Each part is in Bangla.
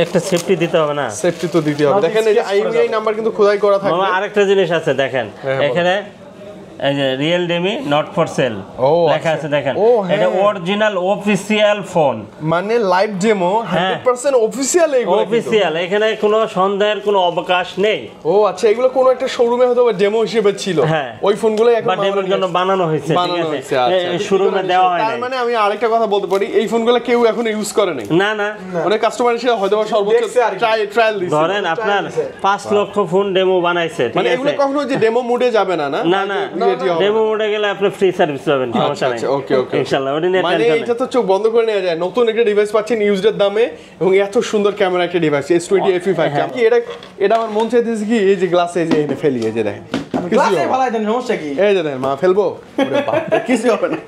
একটা সেফটি দিতে হবে না? সেফটি তো দিতে হবে। দেখেন এই যে IMEI নাম্বার কিন্তু খোদাই করা থাকবে। মামা আরেকটা জিনিস আছে দেখেন, এখানে এই যে real demi not for sale লেখা আছে দেখেন, এটা অরিজিনাল অফিশিয়াল ফোন, মানে লাইভ ডেমো 100% অফিশিয়াল। এইগুলো অফিশিয়াল, এখানে কোনো সন্দেহের কোনো অবকাশ নেই। ও আচ্ছা, এগুলো কোনো একটা শোরুমে হয়তো ডেমো হিসেবে ছিল, ওই ফোনগুলো এখন ডেমোর জন্য বানানো হয়েছে, ঠিক আছে, শোরুমে দেওয়া হয় না। তার মানে আমি আরেকটা কথা বলতে পারি, এই ফোনগুলো কেউ এখন ইউজ করে নাই। না না, অনেক কাস্টমার এসে হয়তো সর্বোচ্চ ট্রায়াল দিছে। ধরেন আপনার 5 লক্ষ ফোন ডেমো বানাইছে, ঠিক আছে, মানে এগুলো কখনো যে ডেমো মোডে যাবে না? না না, ডেমো মোডে গেলে আপনি ফ্রি সার্ভিস পাবেন, সমস্যা নাই। ওকে ওকে, ইনশাআল্লাহ ওটা নিয়ে মানে টেনশন এটা তো চোখ বন্ধ করে নেওয়া যায়। নতুন একটা ডিভাইস পাচ্ছেন ইউজড দামে, এবং এত সুন্দর ক্যামেরা একটা ডিভাইস S20 FE5। কি এটা আমার মন চাইতেছে কি এই যে গ্লাসে যে এনে ফেলি, এই যে দেখেন গ্লাসে ফেলাই দেন, সমস্যা কি? এই যে দেখেন মা ফেলবো, ওরে বাপ, কিছু হবে না,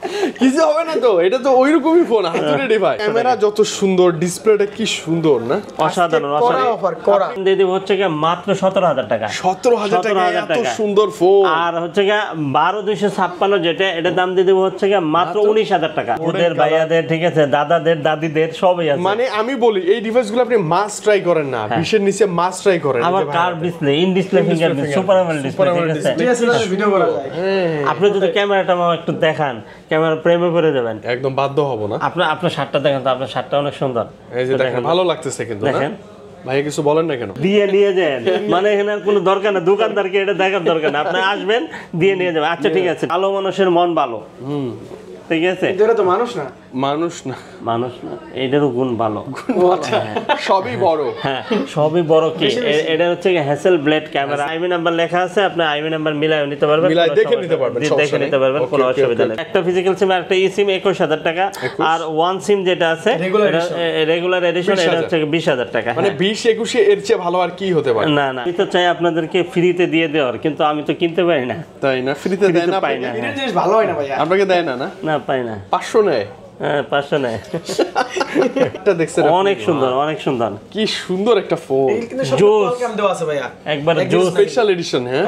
কিছু হবে না তো। এটা তো ওইরকমই ফোন, হাতুড়ে ডিভাইস। ক্যামেরা যত সুন্দর, ডিসপ্লেটা কি সুন্দর না, অসাধারণ অফার করা। দিয়ে দিব হচ্ছে কি মাত্র 17000 টাকা। 17000 টাকা এত সুন্দর ফোন। আর হচ্ছে কি 12256 যেটা, এটা দাম দিয়ে দিব হচ্ছে কি মাত্র 19000 টাকা। ওদের ভাইয়াদের, ঠিক আছে, দাদাদের দাদিদের সবই আছে। মানে আমি বলি এই ডিভাইসগুলো আপনি মাস্ট ট্রাই করেন না, 20 এর নিচে মাস্ট ট্রাই করেন। আবার curve display, in display fingerprint, super AMOLED display, ঠিক আছে, ভিডিও করা যায়। আপনি যদি ক্যামেরাটা একটু দেখান, ক্যামেরা প্রেমে পড়ে যাবেন, একদম বাধ্য হব না। আপনার শার্টটা দেখেন তো, আপনার শার্টটা অনেক সুন্দর। এই যে দেখেন, ভালো লাগতেছে কিন্তু, দেখেন ভাই কিছু বলেন না কেন? দিয়ে নিয়ে যান, মানে এখানে কোনো দরকার না, দোকানদারকে এটা দেখার দরকার না, আপনি আসবেন দিয়ে নিয়ে যাবেন। আচ্ছা ঠিক আছে, ভালো মানুষের মন ভালো, ঠিক আছে, এটা তো মানুষ না, মানুষ না, মানুষ না, এটারও গুণ ভালো, সবই বড়। হ্যাঁ সবই বড়। কি এটা হচ্ছে হ্যাসেল ব্লেড ক্যামেরা, আইমি নাম্বার লেখা আছে, আপনি আইমি নাম্বার মিলাই নিতে পারবেন, দেখে নিতে পারবেন, কোনো অসুবিধা নেই। একটা ফিজিক্যাল সিম আর একটা ই সিম 21000 টাকা, আর ওয়ান সিম যেটা আছে রেগুলার এডিশন, এটা হচ্ছে 20000 টাকা। মানে 20 21 এর চেয়ে ভালো আর কি হতে পারে? না না, আমি তো চাই আপনাদেরকে ফ্রিতে দিয়ে দেওয়ার, কিন্তু আমি তো কিনতে পারি না। তাই না? ফ্রিতে দেয় না, পাই না, এটা জিনিস ভালো হয় না ভাই, আপনাকে দেয় না? না পাই না। 500 নেয়? হ্যাঁ 500 নেয়। এটা দেখছেন, অনেক সুন্দর, অনেক সুন্দর, কি সুন্দর একটা ফোন। কিন্তু সব কলকাম দেওয়া আছে ভাইয়া, একবার জোস স্পেশাল এডিশন। হ্যাঁ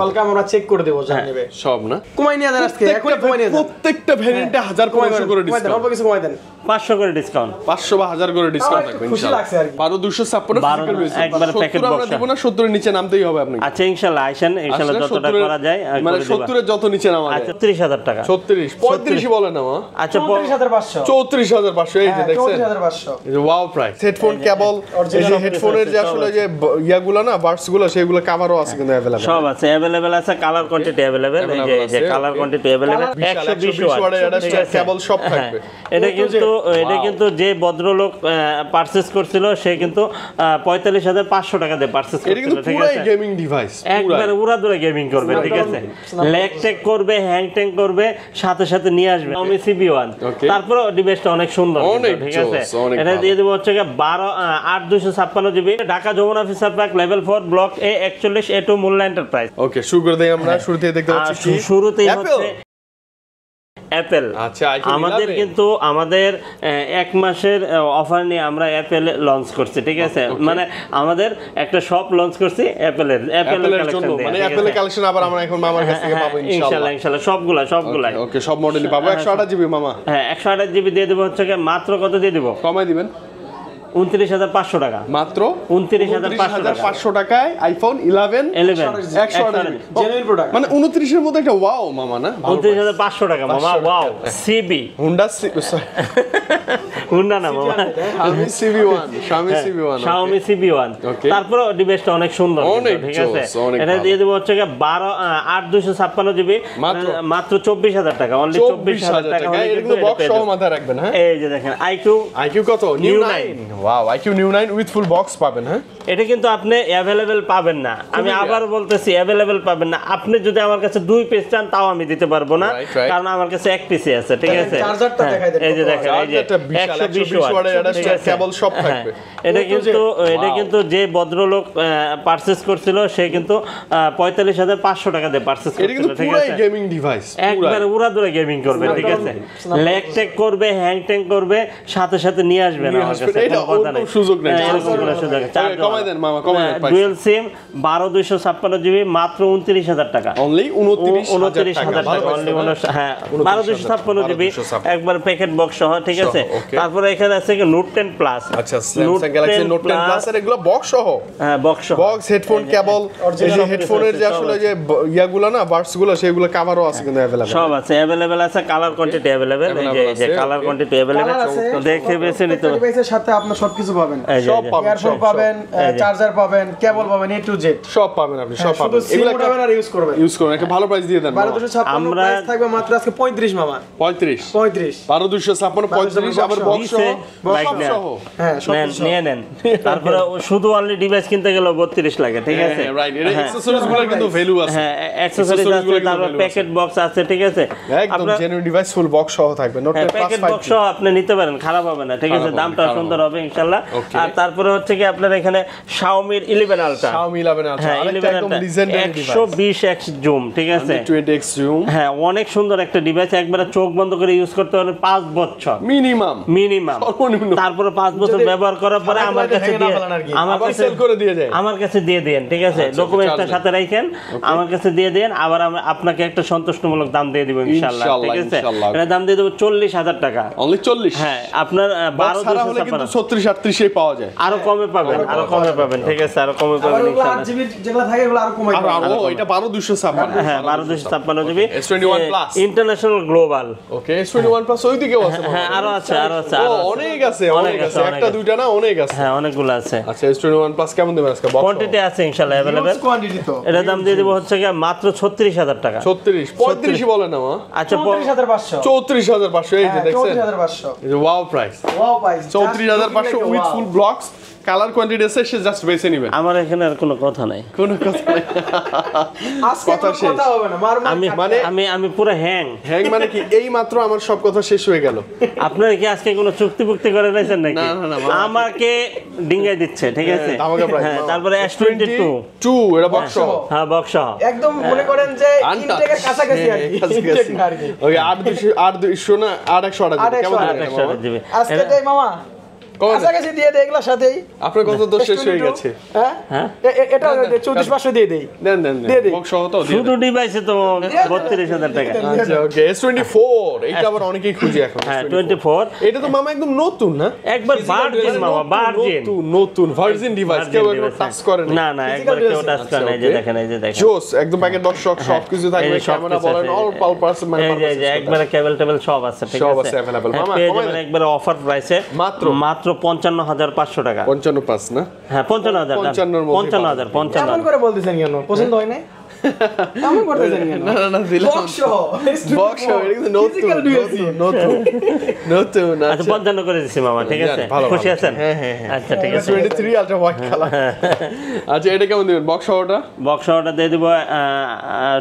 কলকাম আমরা চেক করে দেব, জান নেবে সব না, কমাই নিয়ে দেন আজকে, এখন কমাই নিয়ে দেন। প্রত্যেকটা ভেরিয়েন্টে 1500 করে ডিসকাউন্ট, অল্প কিছু কমাই দেন, 500 করে ডিসকাউন্ট, 500 বা 1000 করে ডিসকাউন্ট থাকবে ইনশাআল্লাহ। 25256 একবার প্যাকেট বক্স, আমরা দেব না, 70 এর নিচে নামতেই হবে আপনাকে। আচ্ছা ইনশাআল্লাহ আইসেন, ইনশাআল্লাহ যতটা করা যায় মানে 70 এর যত নিচে নামা যায়। আচ্ছা 30000 টাকা, 36 35 বলে না মা। আচ্ছা 34500, 34500, এই যে দেখছেন 34500, এই যে ওয়াও প্রাইস। হেডফোন কেবল, এই যে হেডফোনের যে আসলে যে ইয়াগুলো না, বাডসগুলো, সেগুলো কভারও আছে কিন্তু अवेलेबल, সব আছে अवेलेबल আছে, কালার কোয়ান্টিটি अवेलेबल, এই যে কালার কোয়ান্টিটি अवेलेबल, 120 ওয়াট কেবল সব থাকবে। এটা কিন্তু যে ভদ্রলোক পারচেজ করছিল, সে কিন্তু 45500 টাকা দিয়ে পারচেজ করছিল, ঠিক আছে। এটা পুরো গেমিং ডিভাইস, একবার উড়াদুরা গেমিং করবে, ঠিক আছে, ল্যাগ ট্যাগ করবে, হ্যাং ট্যাং করবে, সাথে সাথে নিয়ে আসবে Xiaomi CB1। তারপর ডিভাইসটা অনেক সুন্দর, ঠিক আছে। এটা দিয়ে দেব হচ্ছে 8256 GB, Dhaka Jamuna Future Park level 4 block A 41 A2 Molla enterprise. Okay, শুরু করে দেই আমরা। শুরুতেই দেখতে পাচ্ছি কি, শুরুতেই হচ্ছে অ্যাপেল। আচ্ছা, আমাদের কিন্তু আমাদের 1 মাসের অফার নিয়ে আমরা অ্যাপেল লঞ্চ করছি, ঠিক আছে, মানে আমাদের একটা শপ লঞ্চ করছি অ্যাপেলের কালেকশন, মানে অ্যাপেলের কালেকশন আবার আমরা এখন মামার কাছ থেকে পাবো ইনশাআল্লাহ সবগুলা। ওকে, সব মডেলই পাবো। 128 জিবি মামা। হ্যাঁ 128 জিবি দিয়ে দেব হচ্ছে মাত্র কত দিয়ে দেব? কমাই দিবেন 29500 টাকা, মাত্র 29500 টাকায় আইফোন 11 128 জেনুইন প্রোডাক্ট, মানে 29 এর মধ্যে একটা ওয়াও মামা না, 29500 টাকা মামা। ওয়াও সিবি হুন্ডা হুন্ডা না মামা, Xiaomi CB1। তারপর ডিভাইসটা অনেক সুন্দর, ঠিক আছে। এটা দিয়ে দেব হচ্ছে 8256 জিবি, মাত্র 24000 টাকা, অনলি 24000 টাকা হলে কিন্তু বক্স সহ মাথা রাখবেন। হ্যাঁ এই যে দেখেন IQ কত, new 9। Wow, IQ new 9 with full box পাবেন। হ্যাঁ এটা কিন্তু আপনি अवेलेबल পাবেন না, আমি আবার বলতেছি अवेलेबल পাবেন না। আপনি যদি আমার কাছে 2 পিস চান তাও আমি দিতে পারবো না, কারণ আমার কাছে 1 পিসই আছে, ঠিক আছে। চার্জারটা দেখাই দেন, এই যে দেখেন, এই যে 120 ওয়াটের একটা কেবল সব থাকবে। এটা কিন্তু যে ভদ্রলোক পারচেজ করছিল, সে কিন্তু 45500 টাকা দিয়ে পারচেজ করছিল, ঠিক আছে। এটা কিন্তু পুরো গেমিং ডিভাইস, একবার উড়াদুরা গেমিং করবে, ঠিক আছে, ল্যাগ ট্যাগ করবে, হ্যাং ট্যাং করবে, সাথে সাথে নিয়ে আসবে না আমার কাছে, কোনো কথা নাই, সুযোগ নেই, এরকম কোনো সুযোগ নেই। কমাই দেন মামা, কমাই দেন। ডুয়েল সিম 12256 জিবি মাত্র 29000 টাকা, অনলি 29000 টাকা, ভালো অনলি হ্যাঁ 12256 জিবি 12256 একবার প্যাকেট বক্স সহ, ঠিক আছে। okay. তারপরে এখানে আছে কি নোট 10 প্লাস, আচ্ছা স্যামসাং গ্যালাক্সি নোট 10 প্লাস এর এগুলো বক্স সহ, হ্যাঁ বক্স সহ, বক্স হেডফোন কেবল, এই যে হেডফোনের যে আসলে যে ইয়াগুলো না বাডস গুলো সেগুলো কভারও আছে কিন্তু अवेलेबल সব আছে, अवेलेबल আছে, কালার কোয়ান্টিটি अवेलेबल, এই যে কালার কোয়ান্টিটি अवेलेबल, তো দেখে বেছে নিতে হবে। ডিভাইসের সাথে আপনি সবকিছু পাবেন, সব পাবেন, ইয়ারফোন পাবেন, চার্জার পাবেন, কেবল পাবেন, এ টু জেড সব পাবেন আপনি, সব পাবেন। এগুলো এগুলো পাবেন আর ইউজ করবেন, ইউজ করুন, একটা ভালো প্রাইস দিয়ে দেন। 12256 আমরা- প্রাইস থাকবে মাত্র আজকে 35 মামা, 35 35 12256 35 আবার বক্স সহ, বাইক সব নেন। সহ। হ্যাঁ সব নেন, নিয়ে নেন। তারপরে ও শুধু অনলি ডিভাইস কিনতে গেলে 32 লাগে, ঠিক আছে। রাইট, এর অ্যাকসেসরিজ গুলো কিন্তু ভ্যালু আছে, হ্যাঁ অ্যাকসেসরিজ আছে, গুলো কিন্তু তারপর value প্যাকেট বক্স আছে, ঠিক আছে। একদম আপনার জেনুইন ডিভাইস ফুল বক্স সহ থাকবে, note 10 plus packet 5G। Box আপনি নিতে পারেন, খারাপ হবে না, ঠিক আছে, খারাপ হবে না, দামটা খারাপ সুন্দর হবে ইনশাআল্লাহ। Okay. আর তারপরে হচ্ছে কি আপনার এখানে Xiaomi 11 Ultra, Xiaomi 11 আছে, হ্যাঁ আরেকটা 11 একদম Ultra legendary device, 120x zoom, ঠিক আছে, 120x জুম, হ্যাঁ অনেক সুন্দর একটা ডিভাইস, একবারে চোখ বন্ধ করে ইউজ করতে পারেন 5 বছর মিনিমাম মিনিমাম। সর্বনিম্ন। তারপরে 5 বছর যদি ব্যবহার করার পরে হালকা আমার লাইটে কাছে ভেঙে না দিয়ে ফেলেন আর কি। আমার আবার কাছে সেল করে দিয়ে যায়। আমার কাছে দিয়ে দেন, ঠিক আছে, ডকুমেন্টসটার charge সাথে রাখেন, আমার কাছে দিয়ে দেন, আবার আমি আপনাকে একটা সন্তুষ্টমূলক দাম দিয়ে দিব ইনশাআল্লাহ, ঠিক আছে। ইনশাআল্লাহ। এটা দাম দিয়ে দেব 40000 টাকা, অনলি 40। হ্যাঁ আপনার বক্স ছাড়া হলে কিন্তু 36 38 এ পাওয়া যায়। আরো কমে পাবেন, আরো কমে পাবেন, ঠিক আছে, আরো কমে আবার পাবেন ওগুলো ইনশাআল্লাহ। 8 জিবি যেগুলো থাকে এগুলো আরো কমাই আর পাবেন। ও এটা 12256 হ্যাঁ 12256 GB S21 Plus। International global, okay S21 plus ওই দিকেও আছে। হ্যাঁ আরো আছে, আরো আছে, ও আরো আছে। অনেক আছে, অনেক অনেক আছে, আছে, অনেক একটা আছে। দুইটা না, অনেক আছে। হ্যাঁ অনেকগুলো আছে, আচ্ছা S21 প্লাস কেমন দেবেন আজকে বক্স? কোয়ান্টিটি আছে ইনশাআল্লাহ अवेलेबल। Huge quantity তো। এটার দাম দিয়ে দেব হচ্ছে কি মাত্র 36000 টাকা। 36 35 বলে না মা, আচ্ছা 34500 34500 এই যে হ্যাঁ, দেখছেন, 34500 এই যে wow price, wow price 34500 with full blocks, colour quantity আছে, সে জাস্ট বেছে নেবেন, আমার এখানে আর কোনো কথা নাই, কোনো কথা নাই। আজকে কথা কোনো শেষ। কথা হবে না, মার আমি মানে আমি পুরো হ্যাং। হ্যাং মানে কি, এই মাত্র আমার সব কথা শেষ হয়ে গেল। আপনারা কি আজকে কোনো চুক্তি করে নিয়েছেন নাকি? না, না, না, আমাকে ডিঙ্গাই দিচ্ছে, ঠিক আছে। ধামাকা প্রাইস। হ্যাঁ তারপরে S22, 2 এটা বক্স সহ, হ্যাঁ বক্স সহ। একদম মনে করেন যে Untouched। ইনটেকের কাছাকাছি আর কি, ইনটেক না আর কি। ওকে 8200 না 8100 টাকা কেমন 8100 দেবেন মামা? জিবি। আজকে দেই মামা কমন কাছাকাছি দিয়ে দেই এগুলোর সাথেই। আপনার কত তো শেষ হয়ে গেছে। হ্যাঁ হ্যাঁ? এটা 34500 দিয়ে দেই। দেন দেন দিয়ে দিই। বক্স সহ তো দিয়ে শুধু ডিভাইসে তো 32000 টাকা। আচ্ছা ওকে S24 এইটা আবার অনেকেই খুঁজে এখন। হ্যাঁ 24 এটা তো মামা একদম নতুন না, একবার ভার্জিন মামা, ভার্জিন নতুন ভার্জিন ডিভাইস, কেউ একবার টাচ করে না না একবার কেউ টাচ করে না, এই যে দেখেন, এই যে দেখেন, জোস একদম প্যাকেট বক্স সব কিছু থাকবে, এই যে সব ক্যামেরা কিছু বলেন আছে। অল পাল পারসন মানে এই যে একবারে কেবল টেবিল সব আছে, ঠিক সব আছে, আছে available। হ্যাঁ, মামা, পেয়ে কমাই যাবেন দেন। একবারে অফার প্রাইসে মাত্র? মাত্র 55500 টাকা। 55 পাস না, হ্যাঁ 55000 55 এর মধ্যে 55000 এমন 55 করে বলতেছেন কেন? পছন্দ হয় না? এমন করতেছেন কেন? না না না দিলাম বক্স বক্স এটা কিন্তু নতুন নতুন নতুন। আচ্ছা 55 করে দিছি মামা, ঠিক আছে, ভালো, খুশি ভালো। আছেন? হ্যাঁ, হ্যাঁ, হ্যাঁ। আচ্ছা ঠিক আছে। 23 আলট্রা হোয়াইট কালার। আচ্ছা এটা কেমন দিবেন বক্স সহটা? বক্স অর্ডার দিয়ে দিব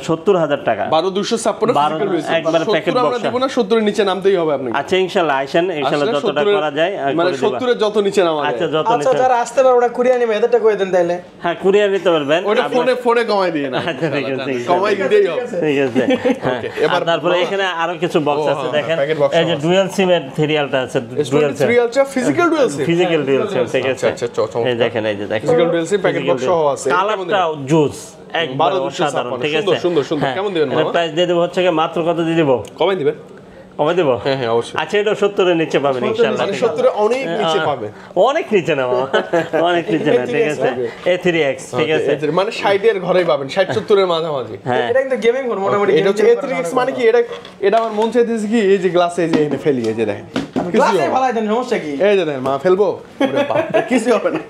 70000 টাকা। 12256 ফিজিক্যাল রয়েছে, একবারে প্যাকেট আমরা বক্স। দিব না, 70 এর নিচে নামতেই হবে আপনাকে। আচ্ছা ইনশাআল্লাহ আইসেন, ইনশাআল্লাহ আসলে যতটা 70 করা যায় মানে করে দিবা। 70 এর যত নিচে নামা আচ্ছা যায়। যত আচ্ছা নিচে, যারা আসতে পারে ওরা কুরিয়ার নিবে, এদেরটা কই দেন তাইলে। হ্যাঁ কুরিয়ার নিতে পারবেন। ওটা আপনার- ফোনে কমাই দিয়ে না, আচ্ছা ঠিক আছে, ঠিক আছে। কমাই দিতেই হবে। ঠিক আছে, হ্যাঁ। এবার আর তারপরে এখানে আরো কিছু বক্স আছে হ্যাঁ, দেখেন, প্যাকেট বক্স এই যে আছে। ডুয়াল সিমের সিরিয়ালটা আছে, dual SIM, 23 ultra physical dual SIM, physical dual SIM, ঠিক আছে। আচ্ছা, চমৎকার। এই দেখেন, এই যে দেখেন, physical dual SIM packet box সহ আছে। কালারটা জুস একবার 1256 অসাধারণ, ঠিক সুন্দর, আছে। সুন্দর, সুন্দর। হ্যাঁ, কেমন দিবেন এটার মামা? প্রাইস দিয়ে দেবো হচ্ছে কি মাত্র কত দিয়ে দেবো? কমাই দিবেন? কমে দেবো? হ্যাঁ হ্যাঁ অবশ্যই। আচ্ছা এটা 70 এর নিচে পাবেন ইনশাআল্লাহ। মানে 70 এর অনেক নিচে পাবে, অনেক নিচে না বাবা, অনেক নিচে না, ঠিক আছে। A3X, ঠিক আছে। মানে 60 এর ঘরেই পাবেন, 60 70 এর মাঝামাঝি। হ্যাঁ এটা কিন্তু গেমিং ফোন মোটামুটি। এটা হচ্ছে A3X মানে কি, এটা আমার মন চাইতেছে কি এই যে গ্লাসে এই যে এখানে ফেলি, এই যে দেখেন গ্লাসে ফালাই দেন, সমস্যা কি? এই যে দেখেন মা ফেলবো, ওরে বাপ রে, কিছু হবে না,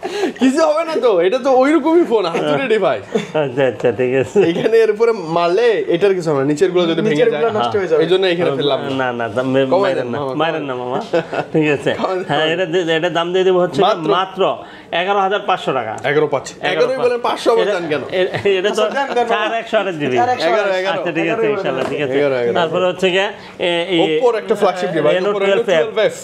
কিছু হবে না তো, এটা তো ওইরকমই ফোন, হাতুড়ি ডিভাইস। আচ্ছা আচ্ছা ঠিক আছে। এখানে এর উপরে মারলে এটার কিছু হবে না, নিচের গুলো যদি ভেঙে নিচের যায় গুলো নষ্ট হয়ে যাবে। এই জন্য এখানে ফেললাম না। না না কমাই মাইরেন দেন না, মামা, মাইরেন না মামা, ঠিক আছে। হ্যাঁ এটা দাম দিয়ে দেবো হচ্ছে মাত্র 11500 টাকা। 11 পাচ্ছি, 11ই বলেন 500 বলেন কেন? এটা তো আচ্ছা, দেন, 4100 দিবি। 11 আচ্ছা ঠিক আছে ইনশাআল্লাহ, ঠিক আছে। 11 তারপরে হচ্ছে কি ওপোর একটা ফ্ল্যাগশিপ ডিভাইস, Reno ওপরে 12F,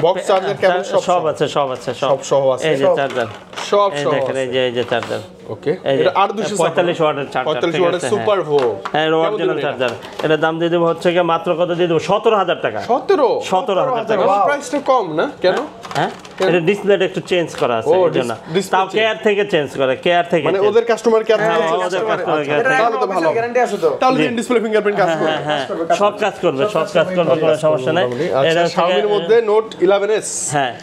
বক্স চার্জার কেবল সব আছে, সব আছে, সব সহ আছে, এই যে চার্জার, সব এই সহ দেখেন, আছে। এই যে চার্জার, ওকে এটা 45 ওয়াটের চার্জার 45 ওয়াটের সুপার ভো হ্যাঁ অরিজিনাল চার্জার এটা দাম দিয়ে দেব হচ্ছে কি মাত্র কত দিয়ে দেব 17000 টাকা 17,000 টাকা প্রাইসটা কম না কেন হ্যাঁ এটা ডিসপ্লেটা একটু চেঞ্জ করা আছে এর জন্য তাও কেয়ার থেকে চেঞ্জ করে কেয়ার থেকে মানে ওদের কাস্টমার কেয়ার থেকে ওদের কাস্টমার কেয়ার তাহলে তো ভালো গ্যারান্টি আছে তো তাহলে ডিসপ্লে ফিঙ্গারপ্রিন্ট কাজ করবে হ্যাঁ সব কাজ করবে কোনো সমস্যা নাই এটা Xiaomi-র মধ্যে Note 11s হ্যাঁ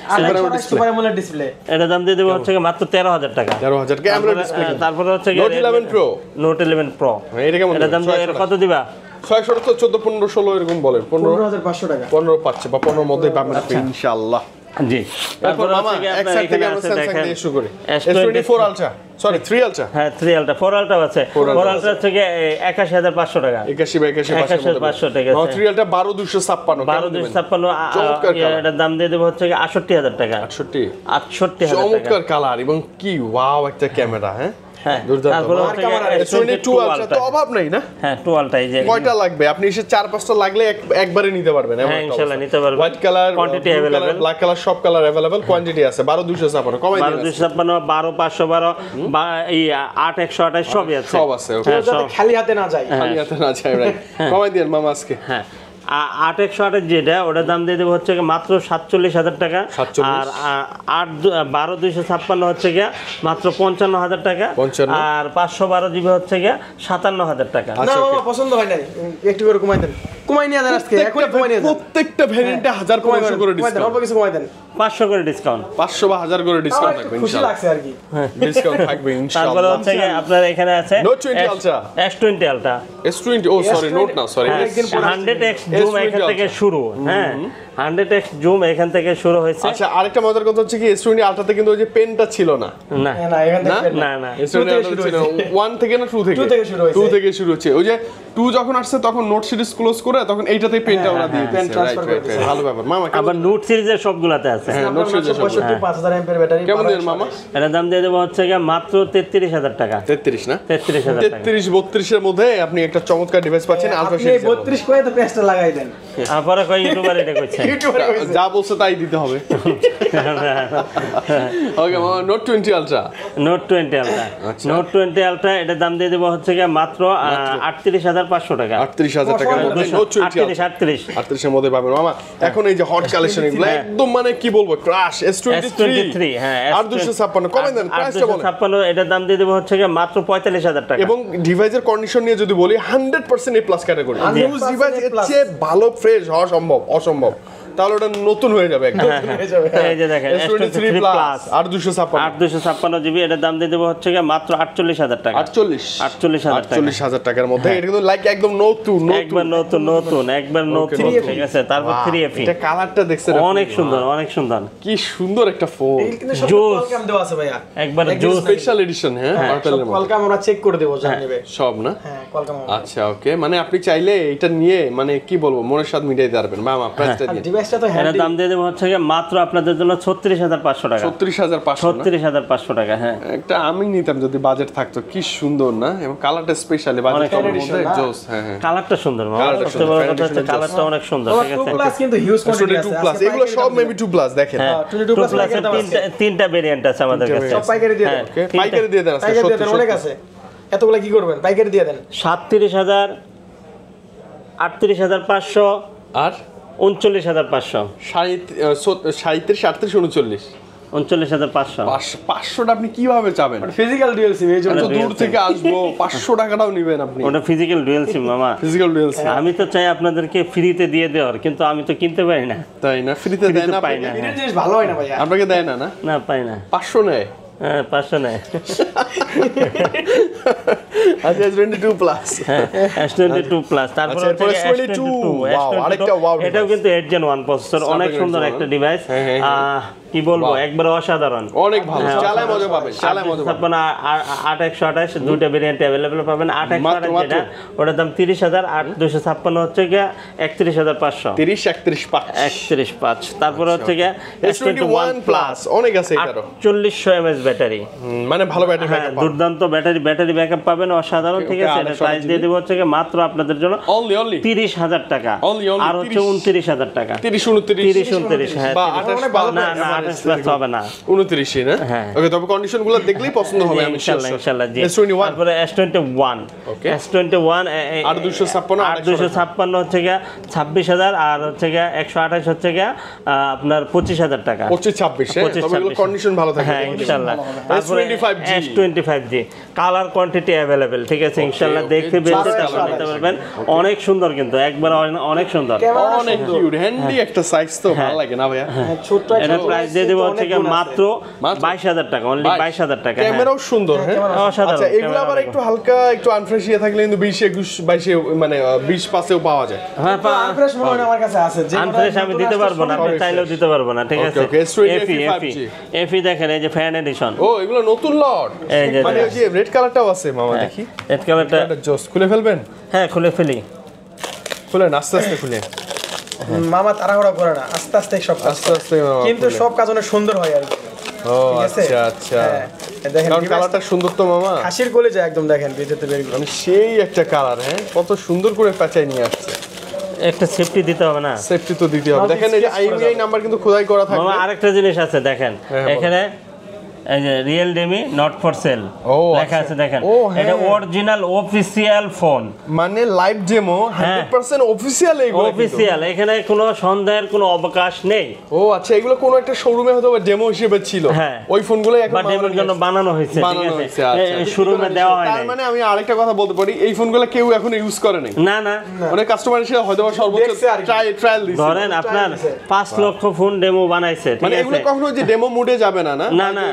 সুপার অ্যামোলেড ডিসপ্লে এটা দাম দিয়ে দেব হচ্ছে কি মাত্র 13000 টাকা 13,000 কে AMOLED ডিসপ্লে তারপরে হচ্ছে কি Note 11 Pro Note 11 Pro এটা কেমন এটা দাম দিয়ে কত দিবা 600 তো 14 15 16 এরকম বলেন 15500 টাকা 15 পাচ্ছে বা 15 এর মধ্যে পাবেন ইনশাআল্লাহ জি তারপর মামা এক সাইড থেকে আমরা স্যামসাং দিয়ে শুরু করি S24 Ultra সরি 3 Ultra হ্যাঁ 3 Ultra 4 Ultra আছে 4 Ultra থেকে 81500 টাকা 81 by 81500 টাকা 3 Ultra 12256 12256 এটার দাম দিয়ে দেব হচ্ছে কি 68000 টাকা 68000 টাকা চমৎকার কালার এবং কি ওয়াও একটা ক্যামেরা হ্যাঁ তারপরে হচ্ছে S22 Ultra তো অভাব নাই না হ্যাঁ 2 Ultra এই যে কয়টা লাগবে আপনি এসে 4-5টা লাগলে একবারে নিতে পারবেন হ্যাঁ ইনশাআল্লাহ নিতে পারবেন white colour quantity available black colour সব কালার अवेलेबल কোয়ান্টিটি আছে 12256 কমাই দিন 12256 12512 বা এই 8128 সবই আছে সব আছে ওকে যাতে খালি হাতে না যায় খালি হাতে না যায় রাইট কমাই দিন মামা আজকে হ্যাঁ 8128 যেটা ওটার দাম দিয়ে দেবো হচ্ছে মাত্র 47000 টাকা আর 12256 হচ্ছে গিয়া মাত্র 55000 টাকা আর 512 জিবি হচ্ছে গিয়া 57000 টাকা না বাবা পছন্দ হয় নাই একটু করে কমাই দেন কমাই নিয়ে দেন আজকে এখন কমাই নিয়ে দেন প্রত্যেকটা ভেরিয়েন্টে 1500 করে ডিসকাউন্ট অল্প কিছু কমাই দেন 500 করে ডিসকাউন্ট 500 বা 1000 করে ডিসকাউন্ট থাকবে খুশি ইনশাআল্লাহ লাগছে আর কি ডিসকাউন্ট থাকবে ইনশাআল্লাহ তারপরে হচ্ছে আপনার এখানে আছে Note 20 Ultra S20 Ultra S20 ও সরি নোট না সরি 100x জুম এখান থেকে শুরু হ্যাঁ 100x জুম এখান থেকে শুরু হয়েছে আচ্ছা আরেকটা মজার কথা হচ্ছে কি S20 Ultra তে কিন্তু ওই যে পেনটা ছিল না না না এখান থেকে না S20 Ultra ছিল 1 থেকে না 2 থেকে 2 থেকে শুরু হয়েছে 2 থেকে শুরু হচ্ছে ওই যে 2 যখন আসছে তখন নোট সিরিজ ক্লোজ করে তখন এইটাতেই পেনটা ওরা দিয়ে পেন দিয়েছে ট্রান্সফার করে দিয়েছে ভালো ব্যাপার মামা আবার নোট সিরিজের সবগুলাতে আছে হ্যাঁ নোট সিরিজ 5000 এমপির ব্যাটারি কেমন দিন মামা এটার দাম দিয়ে দেবো হচ্ছে গিয়ে মাত্র 33000 টাকা 33 না 33000 টাকা 33 32 এর মধ্যে আপনি একটা চমৎকার ডিভাইস পাচ্ছেন আলট্রা আপনি সিরিজ 32 করে তো প্রেসটা লাগাই দেন তারপরে কই ইউটিউবার এটা কইছে ইউটিউবার যা বলছে তাই দিতে হবে ওকে মামা note 20 ultra note 20 ultra note 20 ultra এটার দাম দিয়ে দেবো হচ্ছে গিয়ে মাত্র 38500 টাকা 38000 টাকার মধ্যে নোট 20 38 এর মধ্যে পাবেন মামা এখন এই যে হট কালেকশন এগুলো একদম মানে কি বলবো ক্রাশ S23 হ্যাঁ আর 256 কমে দেন প্রাইসটা বলেন 256 এটার দাম দিয়ে দেবো হচ্ছে গিয়ে মাত্র 45000 টাকা এবং ডিভাইসের কন্ডিশন নিয়ে যদি বলি 100% এ প্লাস ক্যাটাগরি নিউজ ডিভাইস এর চেয়ে ভালো ফ্রেশ হওয়া সম্ভব অসম্ভব তাহলে ওটা নতুন হয়ে যাবে একদম এই যে দেখেন S23 প্লাস আর 256 জিবি এটার দাম দিয়ে দেবো হচ্ছে গিয়ে মাত্র 48000 টাকা 48000 টাকার মধ্যে এটা কিন্তু লাইক একদম নতুন একবার নতুন ঠিক আছে তারপর 3FE এটা কালারটা দেখছেন অনেক সুন্দর কি সুন্দর একটা ফোন কিন্তু সব কলকাম দেওয়া আছে ভাইয়া একবার জোস স্পেশাল এডিশন হ্যাঁ সব কলকাম আমরা চেক করে দেব যা নেবে সব না হ্যাঁ কলকাম আচ্ছা ওকে মানে আপনি চাইলে এটা নিয়ে মানে কি বলবো মনের স্বাদ মিটাইতে পারবেন মামা প্রাইসটা দিয়ে ডিভাইসটা তো এর দাম দিয়ে দেব হচ্ছে মাত্র আপনাদের জন্য 36500 টাকা 36500 টাকা হ্যাঁ একটা আমি নিতাম যদি বাজেট থাকতো কি সুন্দর না এবং কালারটা স্পেশালি বাজেট কমের মধ্যে জোস হ্যাঁ কালারটা সুন্দর সবচেয়ে বড় কথা হচ্ছে কালারটা অনেক সুন্দর ঠিক আছে 2 প্লাস কিন্তু হিউজ কোয়ান্টিটি আছে 2 প্লাস এগুলো সব মেবি 2 প্লাস দেখেন 22 প্লাস তিনটা ভেরিয়েন্ট আছে আমাদের কাছে সব পাইকারি দিয়ে দেন ওকে পাইকারি দিয়ে দেন আজকে পাইকারি দিয়ে দেন অনেক আছে এতগুলা কি করবেন পাইকারি দিয়ে দেন 37000 38500 আর 39500 37 38 39 39500 500টা আপনি কিভাবে চাবেন ফিজিক্যাল ডুয়াল সিম এই জন্য এত দূর থেকে আসবো 500 টাকাটাও নেবেন আপনি ওটা ফিজিক্যাল ডুয়াল সিম মামা ফিজিক্যাল ডুয়াল সিম আমি তো চাই আপনাদেরকে ফ্রিতে দিয়ে দেওয়ার কিন্তু আমি তো কিনতে পারি না তাই না ফ্রিতে দেয় না পাই না এটা জিনিস ভালো হয় না ভাইয়া আপনাকে দেয় না না না পাই না 500 নেয় হ্যাঁ 500 নেয় আচ্ছা S22 প্লাস S22 প্লাস তারপর আচ্ছা, এরপরে S22 ওয়াও আরেকটা ওয়াও এটাও কিন্তু 8 Gen 1 প্রসেসর অনেক সুন্দর একটা ডিভাইস কি বলবো একবার অসাধারণ অনেক ভালো চালায় মজা পাবেন চালায় মজা পাবেন 8128 দুইটা ভেরিয়েন্ট अवेलेबल পাবেন 8128 যেটা ওটার দাম 30000 আর 256 হচ্ছে কি 31500 30 31 315 তারপর হচ্ছে কি S21 প্লাস অনেক আছে এটারও 4000 mAh ব্যাটারি মানে ভালো ব্যাটারি দুর্দান্ত ব্যাটারি ব্যাকআপ পাবেন অসাধারণ, ঠিক আছে। এটা প্রাইস দিয়ে দেব হচ্ছে মাত্র আপনাদের জন্য অনলি 30,000 টাকা, আর হচ্ছে 29,000 টাকা। 30 29 হ্যাঁ, বা 28 না 28 প্লাস হবে না, 29 না। হ্যাঁ। ওকে, তবে কন্ডিশনগুলো দেখলেই পছন্দ হবে আমি ইনশাআল্লাহ জি। S21 তারপরে S21 S21 8256 হচ্ছে গিয়া 26,000, আর হচ্ছে গিয়া 128 হচ্ছে গিয়া আপনার 25,000 টাকা। 25 26 তবে এগুলো কন্ডিশন ভালো থাকে হ্যাঁ ইনশাআল্লাহ। তারপরে S25G S25G colour quantity available, ঠিক আছে। ইনশাআল্লাহ দেখতে বেঁচে তারপর নিতে পারবেন। অনেক সুন্দর কিন্তু একবার অনেক সুন্দর, অনেক কিউট হ্যান্ডি একটা সাইজ তো ভালো লাগে না ভাইয়া? ছোট এটা প্রাইস দিয়ে দেব হচ্ছে গিয়া মাত্র 22,000 টাকা, অনলি 22,000 টাকা। ক্যামেরাও সুন্দর, হ্যাঁ অসাধারণ। আচ্ছা, এগুলো আবার একটু হালকা একটু আনফ্রেশ ইয়ে থাকলে কিন্তু 20 21 22 মানে 20 পাসেও পাওয়া যায়। হ্যাঁ, আনফ্রেশ মনে হয় আমার কাছে আছে, যে আনফ্রেশ আমি দিতে পারবো না, আপনি চাইলেও দিতে পারবো না, ঠিক আছে। ওকে, এফি দেখেন, এই যে ফ্যান এডিশন। ও এগুলো নতুন লট, এই যে মানে ওই যে রেড কালারটাও আছে মামা, দেখি রেড কালারটা। এটা জোস, খুলে ফেলবেন? হ্যাঁ খুলে ফেলি, খুলেন আস্তে আস্তে খুলেন। মামা তাড়াহুড়া করে না, আস্তে আস্তে সব কাজ আস্তে আস্তে কিন্তু সব কাজ অনেক সুন্দর হয় আর কি। ও ঠিক আছে? আচ্ছা আচ্ছা, হ্যাঁ, দেখেন কারণ কালারটা সুন্দর তো মামা, হাসির কোলে যায় একদম, দেখেন ভিতরে বের করে। মানে সেই একটা কালার, হ্যাঁ কত সুন্দর করে প্যাচাই নিয়ে আসছে। একটা সেফটি দিতে হবে না? সেফটি তো দিতে হবে। দেখেন এই যে আইএমআই নাম্বার কিন্তু খোদাই করা থাকবে। মামা আরেকটা জিনিস আছে দেখেন, এখানে এই যে real demi not for sale লেখা আছে দেখেন। এটা অরিজিনাল অফিশিয়াল ফোন, মানে লাইভ ডেমো 100% অফিশিয়াল। এগুলো অফিশিয়াল, এখানে কোনো সন্দেহের কোনো অবকাশ নেই। ও আচ্ছা, এগুলো কোনো একটা শোরুমে হয়তো ডেমো হিসেবে ছিল, হ্যাঁ ওই ফোনগুলো এখন বা ডেমোর জন্য বানানো হয়েছে, ঠিক আছে, শোরুমে দেওয়া হয় তার না। মানে আমি আরেকটা কথা বলতে পারি, এই ফোনগুলো কেউ এখন ইউজ করে নাই। না না, অনেক কাস্টমার এসে হয়তো সর্বোচ্চ ট্রায়াল দিছে। ধরেন আপনার 5 লক্ষ ফোন ডেমো বানাইছে, ঠিক মানে আছে। এগুলো কখনো যে ডেমো মোডে যাবে না, না না,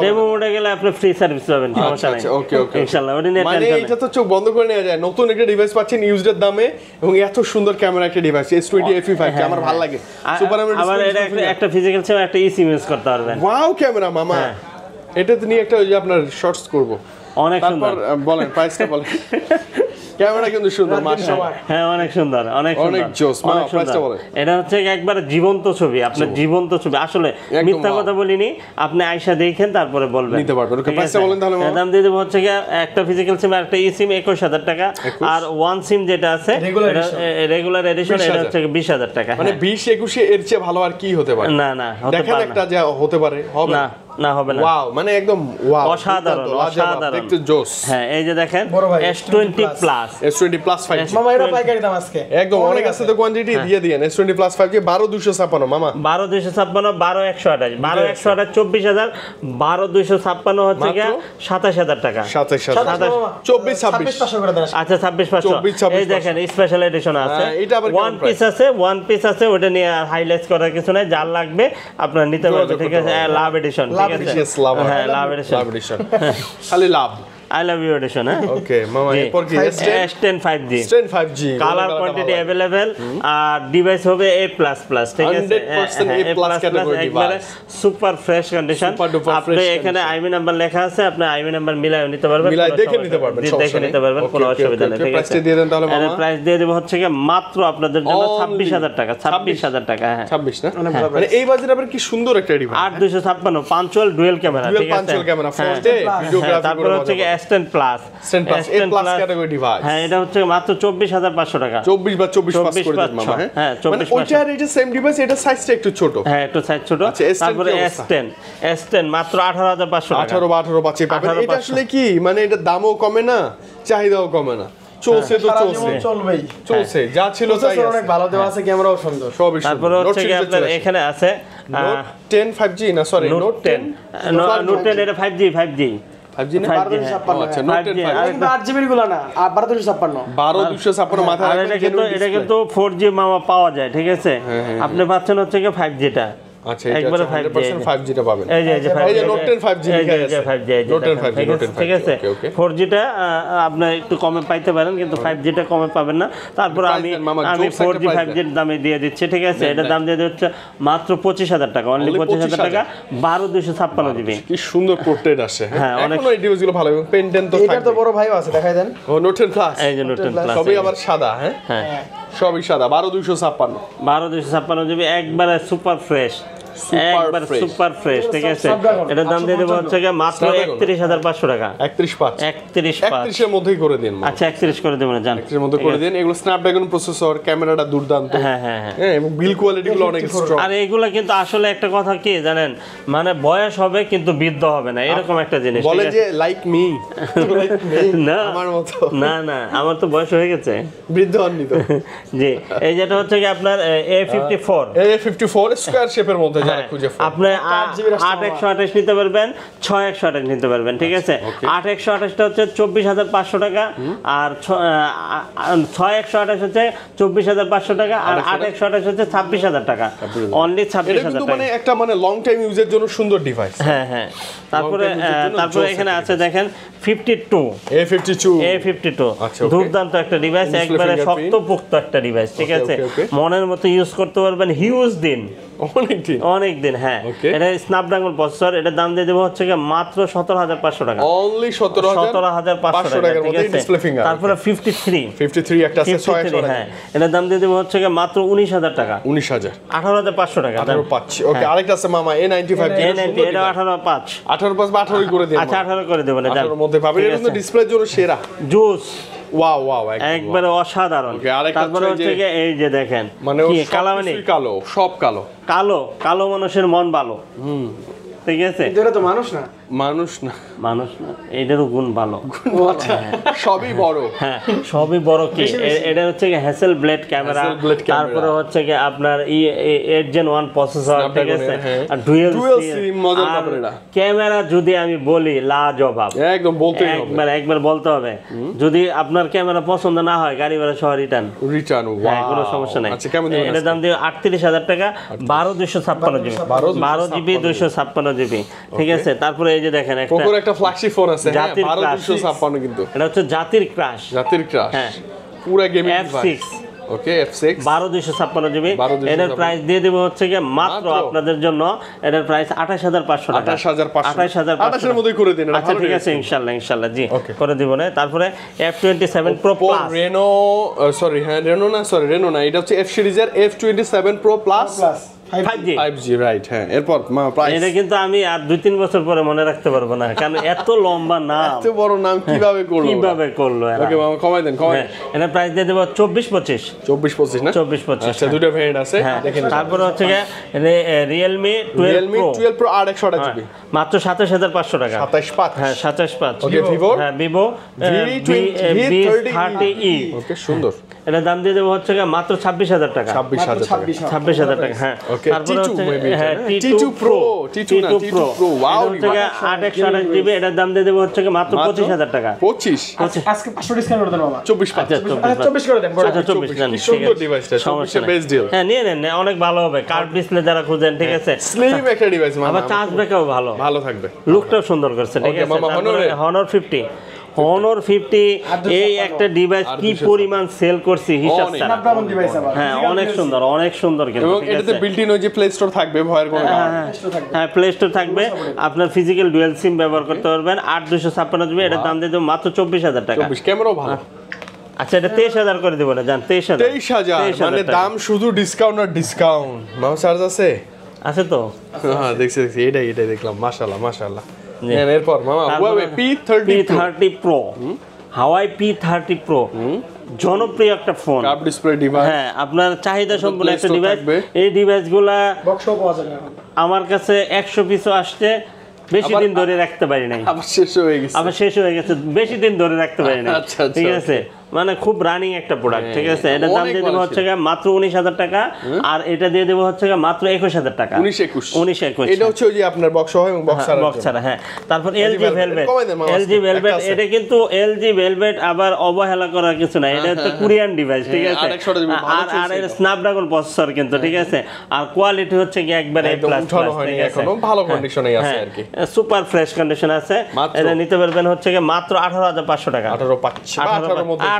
ডেমো মোডে গেলে আপনি ফ্রি সার্ভিস পাবেন, সমস্যা নাই। ওকে ওকে ইনশাআল্লাহ, ওটা নিয়ে মানে টেনশন এটা তো চোখ বন্ধ করে নেওয়া যায়। নতুন একটা ডিভাইস পাচ্ছেন ইউজড দামে, এবং এত সুন্দর ক্যামেরা একটা ডিভাইস S20 FE5 আমার ভালো লাগে। সুপার অ্যামোলেড আবার এটা একটা ফিজিক্যাল সিম, একটা ইসিম ইউজ করতে পারবেন। ওয়াও ক্যামেরা মামা, এটা তো নিয়ে একটা ওই যে আপনার শর্টস করব। অনেক সুন্দর। তারপর বলেন প্রাইসটা বলেন। ক্যামেরা কিন্তু সুন্দর মাশাআল্লাহ। হ্যাঁ অনেক সুন্দর, অনেক সুন্দর, অনেক জোস। মা প্রাইসটা বলেন। এটা হচ্ছে একবার জীবন্ত ছবি, আপনার জীবন্ত ছবি, আসলে মিথ্যা কথা বলিনি। আপনি আয়শা দেখেন তারপরে বলবেন, নিতে পারবেন। ওকে, প্রাইসটা বলেন তাহলে মামা। দাম দিয়ে দেব হচ্ছে একটা ফিজিক্যাল সিম আর একটা ই সিম 21,000 টাকা, আর ওয়ান সিম যেটা আছে রেগুলার এডিশন, এটা হচ্ছে 20,000 টাকা। মানে 20 21 এর চেয়ে ভালো আর কি হতে পারে? না না, হতে দেখেন পারে একটা যা হতে পারে, হবে না, না হবে না। ওয়াও, মানে একদম ওয়াও, অসাধারণ, অসাধারণ দেখতে জোস। হ্যাঁ এই যে দেখেন S20 plus, S20 plus 5G মামা এটা পাইকারি দাম আজকে একদম অনেক আছে তো, কোয়ান্টিটি দিয়ে দিয়েন। S20 প্লাস 5G 12256 মামা, 12256, 12128, 12128 24,000, 12256 হচ্ছে কি 27,000 টাকা। 27,000 24 26 500 করে দেন। আচ্ছা 26,500। এই দেখেন স্পেশাল এডিশন আছে, এটা আবার ওয়ান পিস আছে, ওটা নিয়ে হাইলাইট করার কিছু নাই, যার লাগবে আপনারা নিতে পারবেন, ঠিক আছে। লাভ এডিশন, ঠিক আছে, হ্যাঁ লাভ এডিশন, খালি love. I love you edition. হ্যাঁ ওকে মামা, এরপর কি S10 5G, S10 5G colour quantity available, আর ডিভাইস হবে A++, ঠিক আছে, 100% A+ category device, super fresh condition. আপনি এখানে আইমি নাম্বার লেখা আছে, আপনি আইমি নাম্বার মিলায় নিতে পারবেন, দেখে নিতে পারবেন, দেখে নিতে পারবেন, কোনো অসুবিধা নেই, ঠিক আছে। প্রাইস দিয়ে দেন তাহলে মামা। প্রাইস দিয়ে দেব হচ্ছে কি মাত্র আপনাদের জন্য 26,000 টাকা, 26,000 টাকা। হ্যাঁ 26 না, মানে এই বাজেটে আবার কি সুন্দর একটা ডিভাইস, 8256 পাঞ্চুয়াল ডুয়াল ক্যামেরা, ঠিক আছে, পাঞ্চুয়াল ক্যামেরা, 4K ভিডিওগ্রাফি। তারপর হচ্ছে কি S10 plus, A+ category device. হ্যাঁ এটা হচ্ছে মাত্র 24,500 টাকা, 24 বা 24 পাস করে দেন মামা। হ্যাঁ 24 ওইটা আর এটা সেম ডিভাইস, এটা সাইজটা একটু ছোট। হ্যাঁ একটু সাইজ ছোট। তারপরে S10 মাত্র 18,500 টাকা, 18 বাচ্চা পাবেন। এটা আসলে কি মানে এটা দামও কমে না, চাহিদাও কমে না, চলছে তো চলবেই, চলছে যা ছিল তাই আছে। অনেক ভালো দেওয়া আছে, ক্যামেরাও সুন্দর, সবই সুন্দর। তারপরে হচ্ছে কি আপনার এখানে আছে Note 10 5G না, সরি Note 10 এটা 5G না, 1256 আচ্ছা Note 10 5G কিন্তু 8GB গুলো না, 1256 12256 মাথায় আর রাখবেন। এটা কিন্তু 4G মামা পাওয়া যায়, ঠিক আছে। আপনি পাচ্ছেন হচ্ছে কি 5G টা, আচ্ছা একবারে 5G টা পাবেন। এই যে Note 10 5G লেখা আছে, 5G Note 10 5G, ঠিক আছে। 4G টা আপনি একটু কমে পাইতে পারেন, কিন্তু 5G টা কমে পাবেন না। তারপর আমি 4G 5G এর দামে দিয়ে দিচ্ছি, ঠিক আছে। এটার দাম দিয়ে দিচ্ছে মাত্র 25,000 টাকা, অনলি 25,000 টাকা, 12256 GB। কি সুন্দর পোর্ট্রেট আসে। হ্যাঁ অনেক এখনো এই ডিভাইসগুলো ভালো, এবং পেন্ডেন্ট তো এটা তো বড় ভাইও আছে, দেখাই দেন। ও Note 10 Plus, এই যে Note 10 Plus, সবই আবার সাদা। হ্যাঁ হ্যাঁ সবই সাদা, 12256 12256 GB, একবারে সুপার ফ্রেশ, একবার সুপার ফ্রেশ, ঠিক আছে। এটার দাম দিয়ে দেবো হচ্ছে মাত্র 31,500 টাকা। 31 এর মধ্যেই করে দিন। আচ্ছা 31 করে দেবেন, জান 31 এর মধ্যে করে দিন। এগুলো স্ন্যাপড্রাগন প্রসেসর, ক্যামেরাটা দুর্দান্ত। হ্যাঁ এবং বিল কোয়ালিটি গুলো অনেক স্ট্রং। আর এইগুলা কিন্তু আসলে একটা কথা কি জানেন, মানে বয়স হবে কিন্তু বৃদ্ধ হবে না, এরকম একটা জিনিস। বলে যে লাইক মি, না আমার মতো না, আমার তো বয়স হয়ে গেছে, বৃদ্ধ হননি তো। জি, এই যেটা হচ্ছে কি আপনার A54 স্কয়ার শেপের মধ্যে যারা খুঁজে আপনি 8128 নিতে পারবেন, 6128 নিতে পারবেন, ঠিক আছে। 8128 টা হচ্ছে 24,500 টাকা, আর 6128 হচ্ছে 24,500 টাকা, আর 8128 হচ্ছে 26,000 টাকা, অনলি 26,000 টাকা। মানে একটা মানে লং টাইম ইউজের জন্য সুন্দর ডিভাইস। হ্যাঁ, তারপরে এখানে আছে দেখেন 52 A52 দুর্দান্ত একটা ডিভাইস, একবারে শক্তপোক্ত একটা ডিভাইস, ঠিক আছে। মনের মতো ইউজ করতে পারবেন হিউজ দিন, অনেক দিন। হ্যাঁ, এটা স্ন্যাপড্রাগন প্রসেসর, এটার দাম দিয়ে দেবো হচ্ছে মাত্র 17,500 টাকা, অনলি 17,500 টাকার মধ্যে ডিসপ্লে ফিঙ্গার। তারপরে 53 একটা আছে 600 হ্যাঁ, এটার দাম দিয়ে দেবো হচ্ছে মাত্র 19,000 টাকা, 18,500 টাকা। 18 পাচ্ছি। ওকে, আরেকটা আছে মামা A95, এটা 18,500 18 করে দিন। আচ্ছা 18 করে দেবেন, 18 এর মধ্যে পাবেন। এটা কিন্তু ডিসপ্লের জন্য সেরা জুস, ওয়াও একবারে অসাধারণ। তারপরে হচ্ছে এই যে দেখেন মানে কি কালামানি, কালো, সব কালো মানুষের মন ভালো, ঠিক আছে। এটা তো মানুষ না, এটারও গুণ ভালো, সবই বড়। হ্যাঁ, সবই বড়। কি এটা হচ্ছে হ্যাসেল ব্লেড ক্যামেরা, তারপরে হচ্ছে কি আপনার 8 Gen 1 প্রসেসর, ঠিক আছে, আর ডুয়াল সিম মডেল। ক্যামেরা যদি আমি বলি লাজবাব, একদম বলতেই হবে, একবার বলতে হবে। যদি আপনার ক্যামেরা পছন্দ না হয়, গাড়ি ভাড়া সহ রিটার্ন, কোনো সমস্যা নাই। আচ্ছা, কেমন দিবেন? এটার দাম দিয়ে 38,000 টাকা, 12/256 জিবি, 12 GB 256 জিবি, ঠিক আছে। তারপরে এই যে দেখেন একটা ফ্ল্যাগশিপ ফোন আছে, হ্যাঁ, 12/256 কিন্তু এটা হচ্ছে জাতির ক্রাশ, হ্যাঁ, পুরো গেমিং F6, ওকে, F6 12/256 জিবি। এটার প্রাইস দিয়ে দেব হচ্ছে কি মাত্র আপনাদের জন্য, এটার প্রাইস 28,500 টাকা, 28,500 এর মধ্যে করে দিন। আচ্ছা ঠিক আছে, ইনশাআল্লাহ জি করে দিব না। তারপরে F27 Pro Plus, রেনো না, এটা হচ্ছে F সিরিজের F27 Pro Plus 5G, right. হ্যাঁ, এরপর প্রাইস এটা কিন্তু আমি আর 2-3 বছর পরে মনে রাখতে পারবো না, কারণ এত লম্বা নাম, এত বড় নাম কিভাবে করলো এরা? ওকে মামা, কমাই দেন। এটা প্রাইস দিয়ে দেব 24-25 না, 24-25। আচ্ছা, দুটো ভেরিয়েন্ট আছে, দেখেন। তারপর হচ্ছে Realme 12 Pro আর 128GB, মাত্র 27,500 টাকা, 27,500। হ্যাঁ 27,500। ওকে, Vivo V30e, ওকে, সুন্দর। এটার দাম দিয়ে দেবো হচ্ছে মাত্র 26,000 টাকা, 26,000 টাকা। হ্যাঁ, তারপরে হচ্ছে T2 Pro, ওয়াও, 8/128 জিবি, এটার দাম দিয়ে দেবো হচ্ছে মাত্র 25,000 টাকা। 25 আজকে 500 ডিসকাউন্ট করে দেন বাবা। 24 করে দেন। আচ্ছা 24 দেন, ঠিক সুন্দর আছে, ডিভাইসটা, সমস্যা নেই। Best deal. হ্যাঁ, নিয়ে নেন, অনেক ভালো হবে। কার্ভ ডিসপ্লে যারা খুঁজেন, ঠিক আছে, স্লিম একটা ডিভাইস, আবার চার্জ ব্যাকআপ ভালো থাকবে, লুকটাও সুন্দর করছে, ঠিক আছে। Honor 50 এই একটা ডিভাইস কি পরিমাণ সেল করছে হিসাব ছাড়া। হ্যাঁ, অনেক সুন্দর কিন্তু, এবং এটাতে বিল্ট ইন ওই যে প্লে স্টোর থাকবে, ভয়ের কোনো কারণ নেই। হ্যাঁ, প্লে স্টোর থাকবে, আপনার ফিজিক্যাল ডুয়াল সিম ব্যবহার করতে পারবেন। 8/256 জিবি, এটার দাম দিয়ে দেব মাত্র 24,000 টাকা। 24, ক্যামেরাও ভালো। আচ্ছা, এটা 23,000 করে দেব না, জান, 23,000 মানে দাম শুধু ডিসকাউন্ট আর ডিসকাউন্ট। মামা চার্জ আছে তো? হ্যাঁ, দেখছি এটাই দেখলাম, মাশাআল্লাহ। এরপর মামা Huawei P30 Pro, Huawei P30 Pro জনপ্রিয় একটা ফোন, কার্ভ ডিসপ্লে ডিভাইস। হ্যাঁ, আপনার চাহিদা সম্পন্ন একটা ডিভাইস। এই ডিভাইসগুলা বক্সও পাওয়া যাবে আমার কাছে 100 পিসও আসছে, বেশি দিন ধরে রাখতে পারি নাই, আবার শেষ হয়ে গেছে, বেশি দিন ধরে রাখতে পারি না, ঠিক আছে। মানে খুব রানিং একটা প্রোডাক্ট, ঠিক আছে। এটার দাম দিয়ে দেবো হচ্ছে মাত্র 19,000 টাকা, আর এটা দিয়ে দেবো হচ্ছে মাত্র 21,000 টাকা, 19-21। এটা হচ্ছে ওই যে আপনার বক্স হয় এবং বক্স ছাড়া। হ্যাঁ, তারপর LG Velvet, এটা কিন্তু LG Velvet আবার অবহেলা করার কিছু নাই, এটা হচ্ছে কোরিয়ান ডিভাইস, ঠিক আছে। আর এর স্ন্যাপড্রাগন প্রসেসর কিন্তু, ঠিক আছে। আর কোয়ালিটি হচ্ছে কি একবারে A+, ঠিক আছে, ভালো কন্ডিশনেই আছে আর কি, সুপার ফ্রেশ কন্ডিশন আছে। এটা নিতে পারবেন হচ্ছে মাত্র 18,500 টাকা,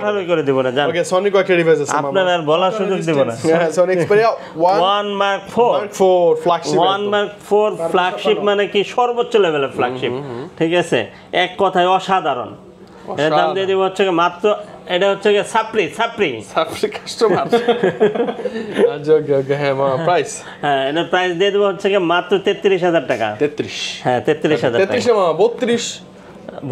18 করে দিব না, জান। ওকে, সনিক একটা ডিভাইস আছে, আপনার আর বলার সুযোগ দিব না। হ্যাঁ, Sonic Xperia 1 Mark 4 flagship, 1 Mark 4 flagship, মানে কি সর্বোচ্চ লেভেলের ফ্ল্যাগশিপ, ঠিক আছে। এক কথায় অসাধারণ। এর দাম দিয়ে দিব হচ্ছে মাত্র এটা হচ্ছে গিয়ে সাপ্রি কাস্টমার। আচ্ছা ওকে হ্যাঁ মামা প্রাইস? হ্যাঁ এটার প্রাইস দিয়ে দেবো হচ্ছে গিয়ে মাত্র 33,000 টাকা। 33? হ্যাঁ 33,000 টাকা। 33 মামা 32?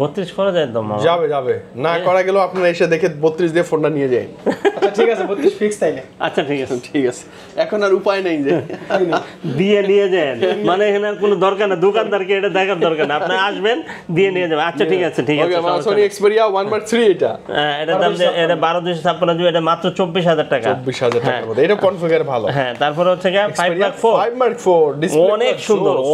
32 করা যায় তো মামা? যাবে না করা গেলেও আপনারা এসে দেখে 32 দিয়ে ফোনটা নিয়ে যান। আচ্ছা ঠিক আছে 32 ফিক্স তাইলে। আচ্ছা ঠিক আছে এখন আর উপায় নেই যে দিয়ে নিয়ে যান, মানে এখানে আর কোনো দরকার না, দোকানদারকে এটা দেখার দরকার না, আপনি আসবেন দিয়ে নিয়ে যাবেন। আচ্ছা ঠিক আছে ওকে মামা Sony Xperia 1 Mark 3 এটা? হ্যাঁ এটা দাম এটা 12,256 জিবি, এটা মাত্র 24,000 টাকা। 24,000 টাকার মধ্যে এটা কনফিগার ভালো। হ্যাঁ তারপরে হচ্ছে গিয়ে 5 Mark 4 ডিসপ্লে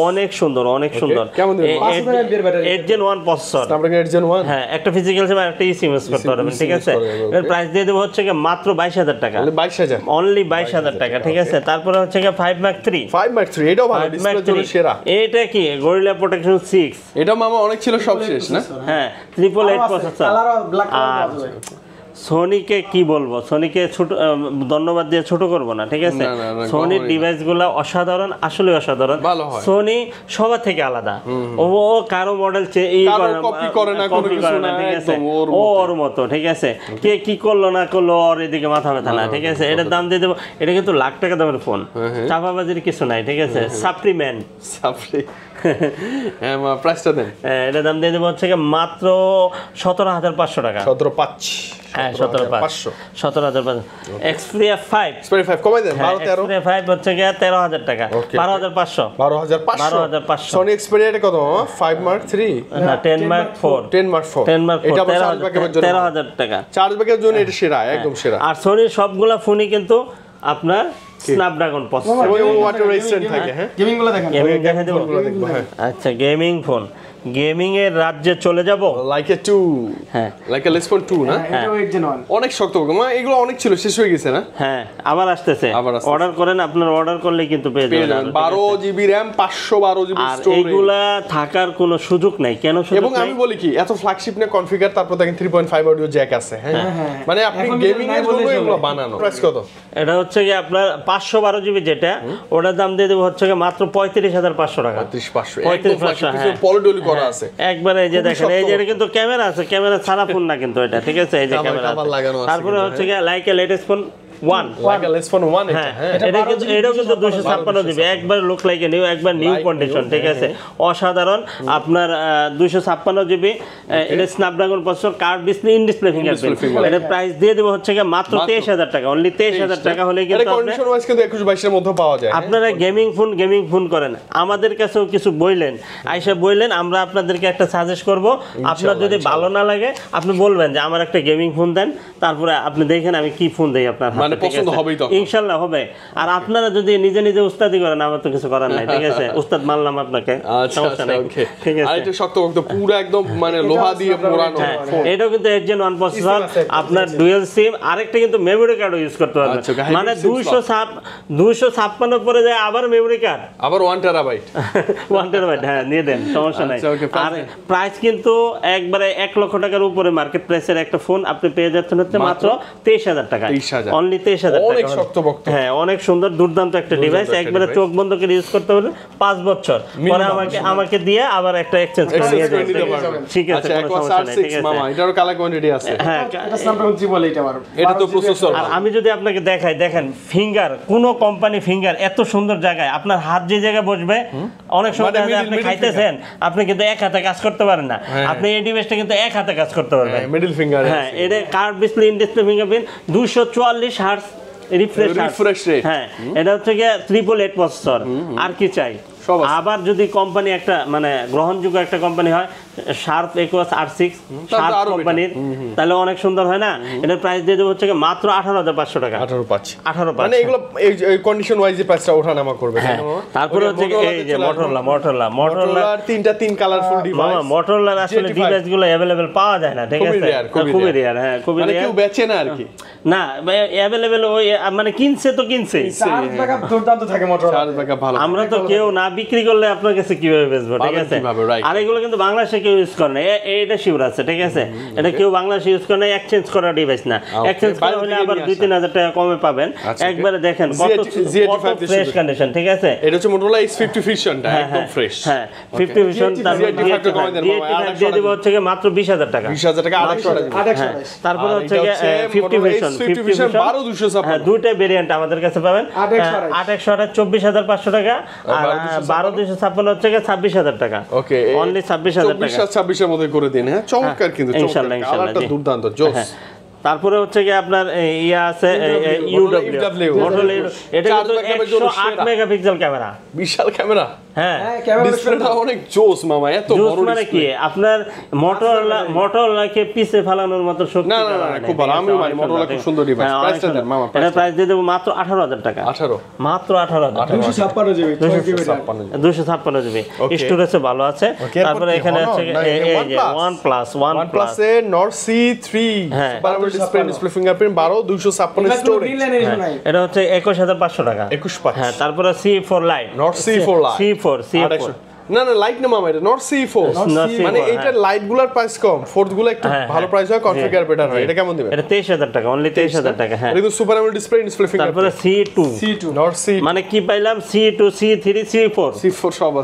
অনেক সুন্দর। কেমন দিবেন? 5000 এর battery, 8 Gen 1 processor, Snapdragon 8 Gen 1? হ্যাঁ একটা ফিজিক্যাল সিম আর একটা ইসিম ইউজ করতে পারবেন, ঠিক আছে। এর প্রাইস দিয়ে দেবো হচ্ছে গিয়ে মাত্র 22,000 টাকা, তাহলে 22,000? অনলি 22,000 টাকা, ঠিক আছে। তারপরে হচ্ছে গিয়ে 5 Mark 3 এটাও ভালো, ডিসপ্লে জন্য সেরা। এটা কি গরিলা প্রোটেকশন 6, এটা মামা অনেক ছিল সব শেষ না? হ্যাঁ 888 প্রসেসর। কালার ব্ল্যাক কালার আর পাওয়া যাবে। সোনিকে কি বলবো, সোনিকে ছোট ধন্যবাদ দিয়ে ছোট করব না, ঠিক আছে। না, সোনির ডিভাইসগুলো অসাধারণ, আসলে অসাধারণ। ভালো হয়। সোনি সবার থেকে আলাদা, ও কারো মডেল কপি করে না, কোনো কিছু না, ঠিক আছে। একদম ওর মতো, ঠিক আছে। কে কি করলো না করলো ওর এদিকে মাথা ব্যথা না, ঠিক আছে। এটার দাম দিয়ে দেবো, এটা কিন্তু লাখ টাকা দামের ফোন, চাপাবাজির কিছু নাই, ঠিক আছে। সাপ্লিমেন্ট হ্যাঁ মা প্রাইসটা দেন। এটার দাম দিয়ে দেবো হচ্ছে মাত্র 17,500 টাকা। 17,500? হ্যাঁ 17,500। Xperia 5 কমাই দেন 12 13? Xperia 5 হচ্ছে গিয়ে 13,000 টাকা। 12,500। 12,500? Sony Xperia এটা কত? 5 Mark 3? না 10 Mark 4 এটা 13,000 টাকা। চার্জ ব্যাকের জন্য এটা সেরা, একদম সেরা। আর সোনির সবগুলা ফোনই কিন্তু আপনার স্ন্যাপড্রাগন প্রসেসর, ওয়াটার রেজিস্ট্যান্ট থাকে। হ্যাঁ গেমিং গুলো দেখেন। গেমিং দেখা দেবো। আচ্ছা গেমিং ফোন, গেমিং এর রাজ্যে চলে যাব। লাইক এ 2, হ্যাঁ লাইক এ লেসপন 2 না? এটাও 8 Gen 1। অনেক শক্ত মা, এগুলো অনেক ছিল, শেষ হয়ে গেছে না? হ্যাঁ আবার আসতেছে, অর্ডার করেন, আপনার অর্ডার করলে কিন্তু পেয়ে যাবেন। 12 জিবি RAM, 512 জিবি আর স্টোরেজ। এইগুলা থাকার কোনো সুযোগ নাই, কেন সুযোগ এবং নাই? আমি বলি কি, এত ফ্ল্যাগশিপ নে কনফিগার, তারপর দেখেন 3.5 অডিও জ্যাক আছে। হ্যাঁ মানে আপনি এখন গেমিং এর বলে জন্য চলে। এগুলো বানানো। প্রাইস কত? এটা হচ্ছে কি আপনার 512 জিবি যেটা, ওটার দাম দিয়ে দেবো হচ্ছে কি মাত্র 35,500 টাকা। 35,500 35,500, হ্যাঁ। পলিডলি করা আছে একবারে এই যে দেখেন, এই যে এটা কিন্তু ক্যামেরা আছে, ক্যামেরা ছাড়া ফোন না কিন্তু এটা, ঠিক আছে। এই যে ক্যামেরা কভার লাগানো আছে। তারপরে হচ্ছে কি like a latest phone 1, like a লেসপন 1 এটা। হ্যাঁ এটা কিন্তু এটাও কিন্তু 256 জিবি, একবার লুক লাইক নিউ, একবার নিউ কন্ডিশন, ঠিক আছে। অসাধারণ আপনার 256 জিবি, এটা Snapdragon processor, curve display, in display fingerprint. এটা প্রাইস দিয়ে দেব হচ্ছে কি মাত্র 23,000 টাকা, অনলি 23,000 টাকা হলে এটা কিন্তু কন্ডিশন ওয়াইজ কিন্তু 21-22 এর মধ্যে পাওয়া যায়। আপনারা গেমিং ফোন করেন, আমাদের কাছেও কিছু বললেন, আইসা বললেন, আমরা আপনাদেরকে একটা সাজেস্ট করব। আপনার যদি ভালো না লাগে আপনি বলবেন যে আমার একটা গেমিং ফোন দেন, তারপরে আপনি দেখেন আমি কি ফোন দেই আপনার হাতে, মানে পছন্দ হবেই তো ইনশাআল্লাহ হবে। আর আপনারা যদি নিজে উস্তাদি করেন, আমার তো কিছু করার নাই, ঠিক আছে। উস্তাদ মানলাম আপনাকে, সমস্যা নাই, ওকে ঠিক আছে। আর এটা শক্ত পুরো একদম মানে লোহা দিয়ে মোড়ানো ফোন। এটাও কিন্তু 8 Gen 1 প্রসেসর, আপনার ডুয়াল সিম, আরেকটা কিন্তু মেমরি কার্ডও ইউজ করতে পারবেন। মানে 256 পরে যায় আবার মেমরি কার্ড, আবার 1 টেরাবাইট 1 টেরাবাইট, হ্যাঁ নিয়ে দেন, সমস্যা নাই। আর প্রাইস কিন্তু একবারে 1 লক্ষ টাকার উপরে মার্কেট প্রাইসের একটা ফোন আপনি পেয়ে যাচ্ছেন হচ্ছে মাত্র 23,000 টাকা, অনলি 23,000 টাকা। অনেক শক্তপোক্ত, হ্যাঁ অনেক সুন্দর, দুর্দান্ত একটা ডিভাইস, একবারে চোখ বন্ধ করে ইউজ করতে পারবেন 5 বছর পরে আমাকে দিয়ে আবার একটা এক্সচেঞ্জ করে নিয়ে যাবেন, ঠিক আছে, কোনো সমস্যা নাই, ঠিক আছে। মামা এটারও কালার কোয়ান্টিটি আছে। হ্যাঁ এটা স্ন্যাপড্রাগন 3 বলে এটা আবার। এটা তো প্রসেসর। আর আমি যদি আপনাকে দেখাই, দেখেন ফিঙ্গার, কোন কোম্পানি ফিঙ্গার এত সুন্দর জায়গায়, আপনার হাত যে জায়গায় বসবে, অনেক সময় দেখা যায় আপনি খাইতেছেন, আপনি কিন্তু এক হাতে কাজ করতে পারেন না, আপনি এই ডিভাইসটা কিন্তু এক হাতে কাজ করতে পারবেন, মিডল ফিঙ্গার। হ্যাঁ এটা curve display, in display fingerprint, 244 hertz refresh rate. হ্যাঁ এটা হচ্ছে গিয়ে 888 প্রসেসর, আর কি চাই। আবার যদি কোম্পানি একটা মানে গ্রহণযোগ্য একটা কোম্পানি হয়, শার্প একুয়াস R6 শার্প কোম্পানির, তাহলে অনেক সুন্দর হয় না। এটার প্রাইস দিয়ে দেবো হচ্ছে মাত্র 18,500 টাকা। 18,500 মানে এগুলো এই কন্ডিশন ওয়াইজ প্রাইসটা ওঠানামা করবে। তারপরে হচ্ছে এই যে মোটরোলা তিনটা কালারফুল ডিভাইস। মামা মোটরোলার আসলে ডিভাইসগুলো अवेलेबल পাওয়া যায় না, ঠিক আছে, খুবই রেয়ার। হ্যাঁ খুবই মানে রেয়ার, কেউ বেচে না আর কি, না अवेलेबल ওই মানে কিনছে তো কিনছে, চার্জ ব্যাকআপ দুর্দান্ত থাকে মোটরোলা, চার্জ ব্যাকআপ ভালো। আমরা তো কেউ না বিক্রি করলে আপনার কাছে কিভাবে বেচবো, ঠিক পাবেন আছে? কিভাবে, right. আর এগুলো কিন্তু বাংলাদেশে কেউ ইউজ করে না, এটা শিওর আছে, ঠিক আছে? এটা কেউ বাংলাদেশে ইউজ করে না, এক্সচেঞ্জ করা ডিভাইস না। এক্সচেঞ্জ করা হলে আবার 2-3 হাজার টাকা কমে পাবেন। একবারে দেখেন কত ফ্রেশ কন্ডিশন, ঠিক আছে? এটা হচ্ছে Motorola X50 Fusionটা একদম ফ্রেশ। হ্যাঁ 50 ভিশন, তারপর দিয়ে দিব হচ্ছে মাত্র 20,000 টাকা। 20,000 টাকা 828। তারপরে হচ্ছে 50 ভিশন 12256। হ্যাঁ দুইটা ভেরিয়েন্ট আমাদের কাছে পাবেন। 828 24,500 টাকা, আর 12256 হচ্ছে 26,000 টাকা। ওকে, অনলি 26,000 টাকা। 24 এর মধ্যে করে দিন। হ্যাঁ চমৎকার, কিন্তু ইনশাআল্লাহ কালারটা দুর্দান্ত, জোস। তারপরে হচ্ছে কি আপনার ইয়া আছে ইউডব্লিউ মডেল, এটা কিন্তু 108 মেগাপিক্সেল ক্যামেরা, বিশাল ক্যামেরা। হ্যাঁ ডিসপ্লেটা অনেক জোস মামা, এত বড় মানে কি আপনার মোটরোলাকে পিছে ফেলানোর মতো শক্তি। না খুব ভালো, আমি মানে মোটরোলা খুব সুন্দর ডিভাইস। প্রাইসটা দেন মামা। এটা প্রাইস দিয়ে দেব মাত্র 18,000 টাকা। 18 মাত্র 18,000 টাকা। 256 জিবি 256 জিবি স্টোরেজে ভালো আছে। তারপরে এখানে আছে এই যে OnePlus এর Nord C3 super display fingerprint 12 256 storage. এটা হচ্ছে 21,500 টাকা। 21,500। হ্যাঁ তারপরে C4 Lite, Nord C4 Lite। C4 না লাইট না মামা, এটা Nord C4 মানে এইটার লাইট গুলার প্রাইস কম, ফোর্থ গুলো একটু ভালো প্রাইস হয়, কনফিগার বেটার হয়। এটা কেমন দিবেন? এটা 23,000 টাকা, অনলি 23,000 টাকা। হ্যাঁ এটা সুপার অ্যামোলেড ডিসপ্লে ফিঙ্গারপ্রিন্ট। তারপরে C2 Nord C মানে কি পাইলাম, C2 C3 C4 সব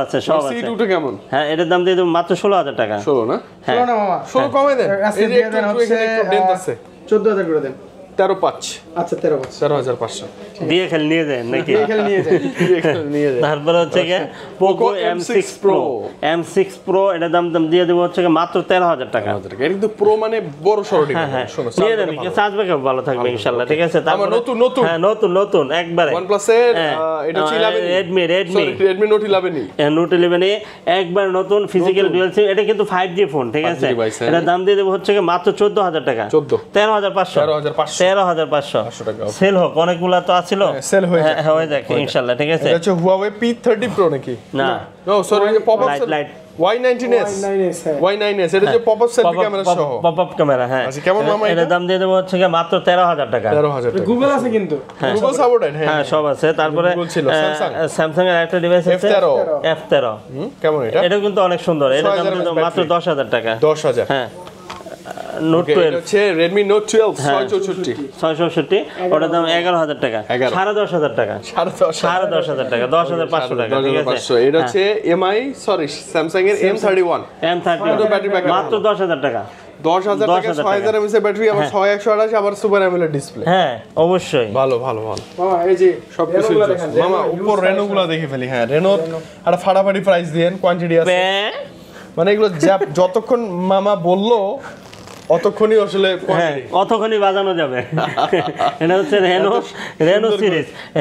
আছে। C2 টা কেমন? হ্যাঁ এটার দাম দিয়ে দেব মাত্র 16,000 টাকা। 16 না? 16 না মামা, 16 কমে দেন। আজকে দিয়ে দেন হচ্ছে 14,000 করে দেন। 13,500। আচ্ছা 13,500 দিয়ে খালি নিয়ে যান নাকি? নিয়ে যান। তারপরে হচ্ছে Poco M6 Pro, এটার দাম দিয়ে দেব হচ্ছে মাত্র 13,000 টাকা। এটা কিন্তু প্রো মানে বড় সরো ডিভাইস। শোনো নিয়ে যান, চার্জ ব্যাকআপ ভালো থাকবে ইনশাআল্লাহ, ঠিক আছে? তারপর নতুন হ্যাঁ নতুন একবারে OnePlus এর এটা হচ্ছে 11 Redmi Note 11 Note 11 একবার নতুন ফিজিক্যাল ডুয়াল সিম। এটা কিন্তু 5G ফোন, ঠিক আছে? এটার দাম দিয়ে দেব হচ্ছে মাত্র 14,000 টাকা। 13,500 টাকা। সেল হোক, অনেকগুলা তো আছিল, সেল হয়ে যাক ইনশাআল্লাহ, ঠিক আছে? এটা হচ্ছে Huawei P30 Pro নাকি? না সরি, পপআপ লাইট Y19s এটা যে পপআপ সেলফি ক্যামেরা সহ। পপআপ ক্যামেরা, হ্যাঁ। আচ্ছা কেমন মামা এটা? এর দাম দিয়ে দেব হচ্ছে মাত্র 13,000 টাকা। 13,000 টাকা। গুগল আছে কিন্তু, গুগল সাপোর্টেড। হ্যাঁ সব আছে। তারপরে স্যামসাং এর একটা ডিভাইস আছে F13। কেমন এটা? এটা কিন্তু অনেক সুন্দর। এটার দাম দিয়ে দেব মাত্র 10,000 টাকা। 10,000। হ্যাঁ Note 12 হচ্ছে Redmi Note 12 664 ওটার দাম 11,000 টাকা। 10,500 টাকা। 10,500 টাকা, 10,500 টাকা, ঠিক আছে? এটা হচ্ছে MI Samsung এর M31 মাত্র 10,000 টাকা। 10,000 টাকা 6,000 mAh এর ব্যাটারি, আবার 6128 আবার সুপার অ্যামোলেড ডিসপ্লে। হ্যাঁ অবশ্যই ভালো মামা এই যে সবকিছু মামা উপর রেনো গুলো দেখে ফেলি। হ্যাঁ রেনোর আর ফাটাফাটি প্রাইস দেন, কোয়ান্টিটি আছে মানে এগুলো যতক্ষণ মামা বললো অতক্ষণই আসলে অতক্ষণই বাজানো যাবে। এটা হচ্ছে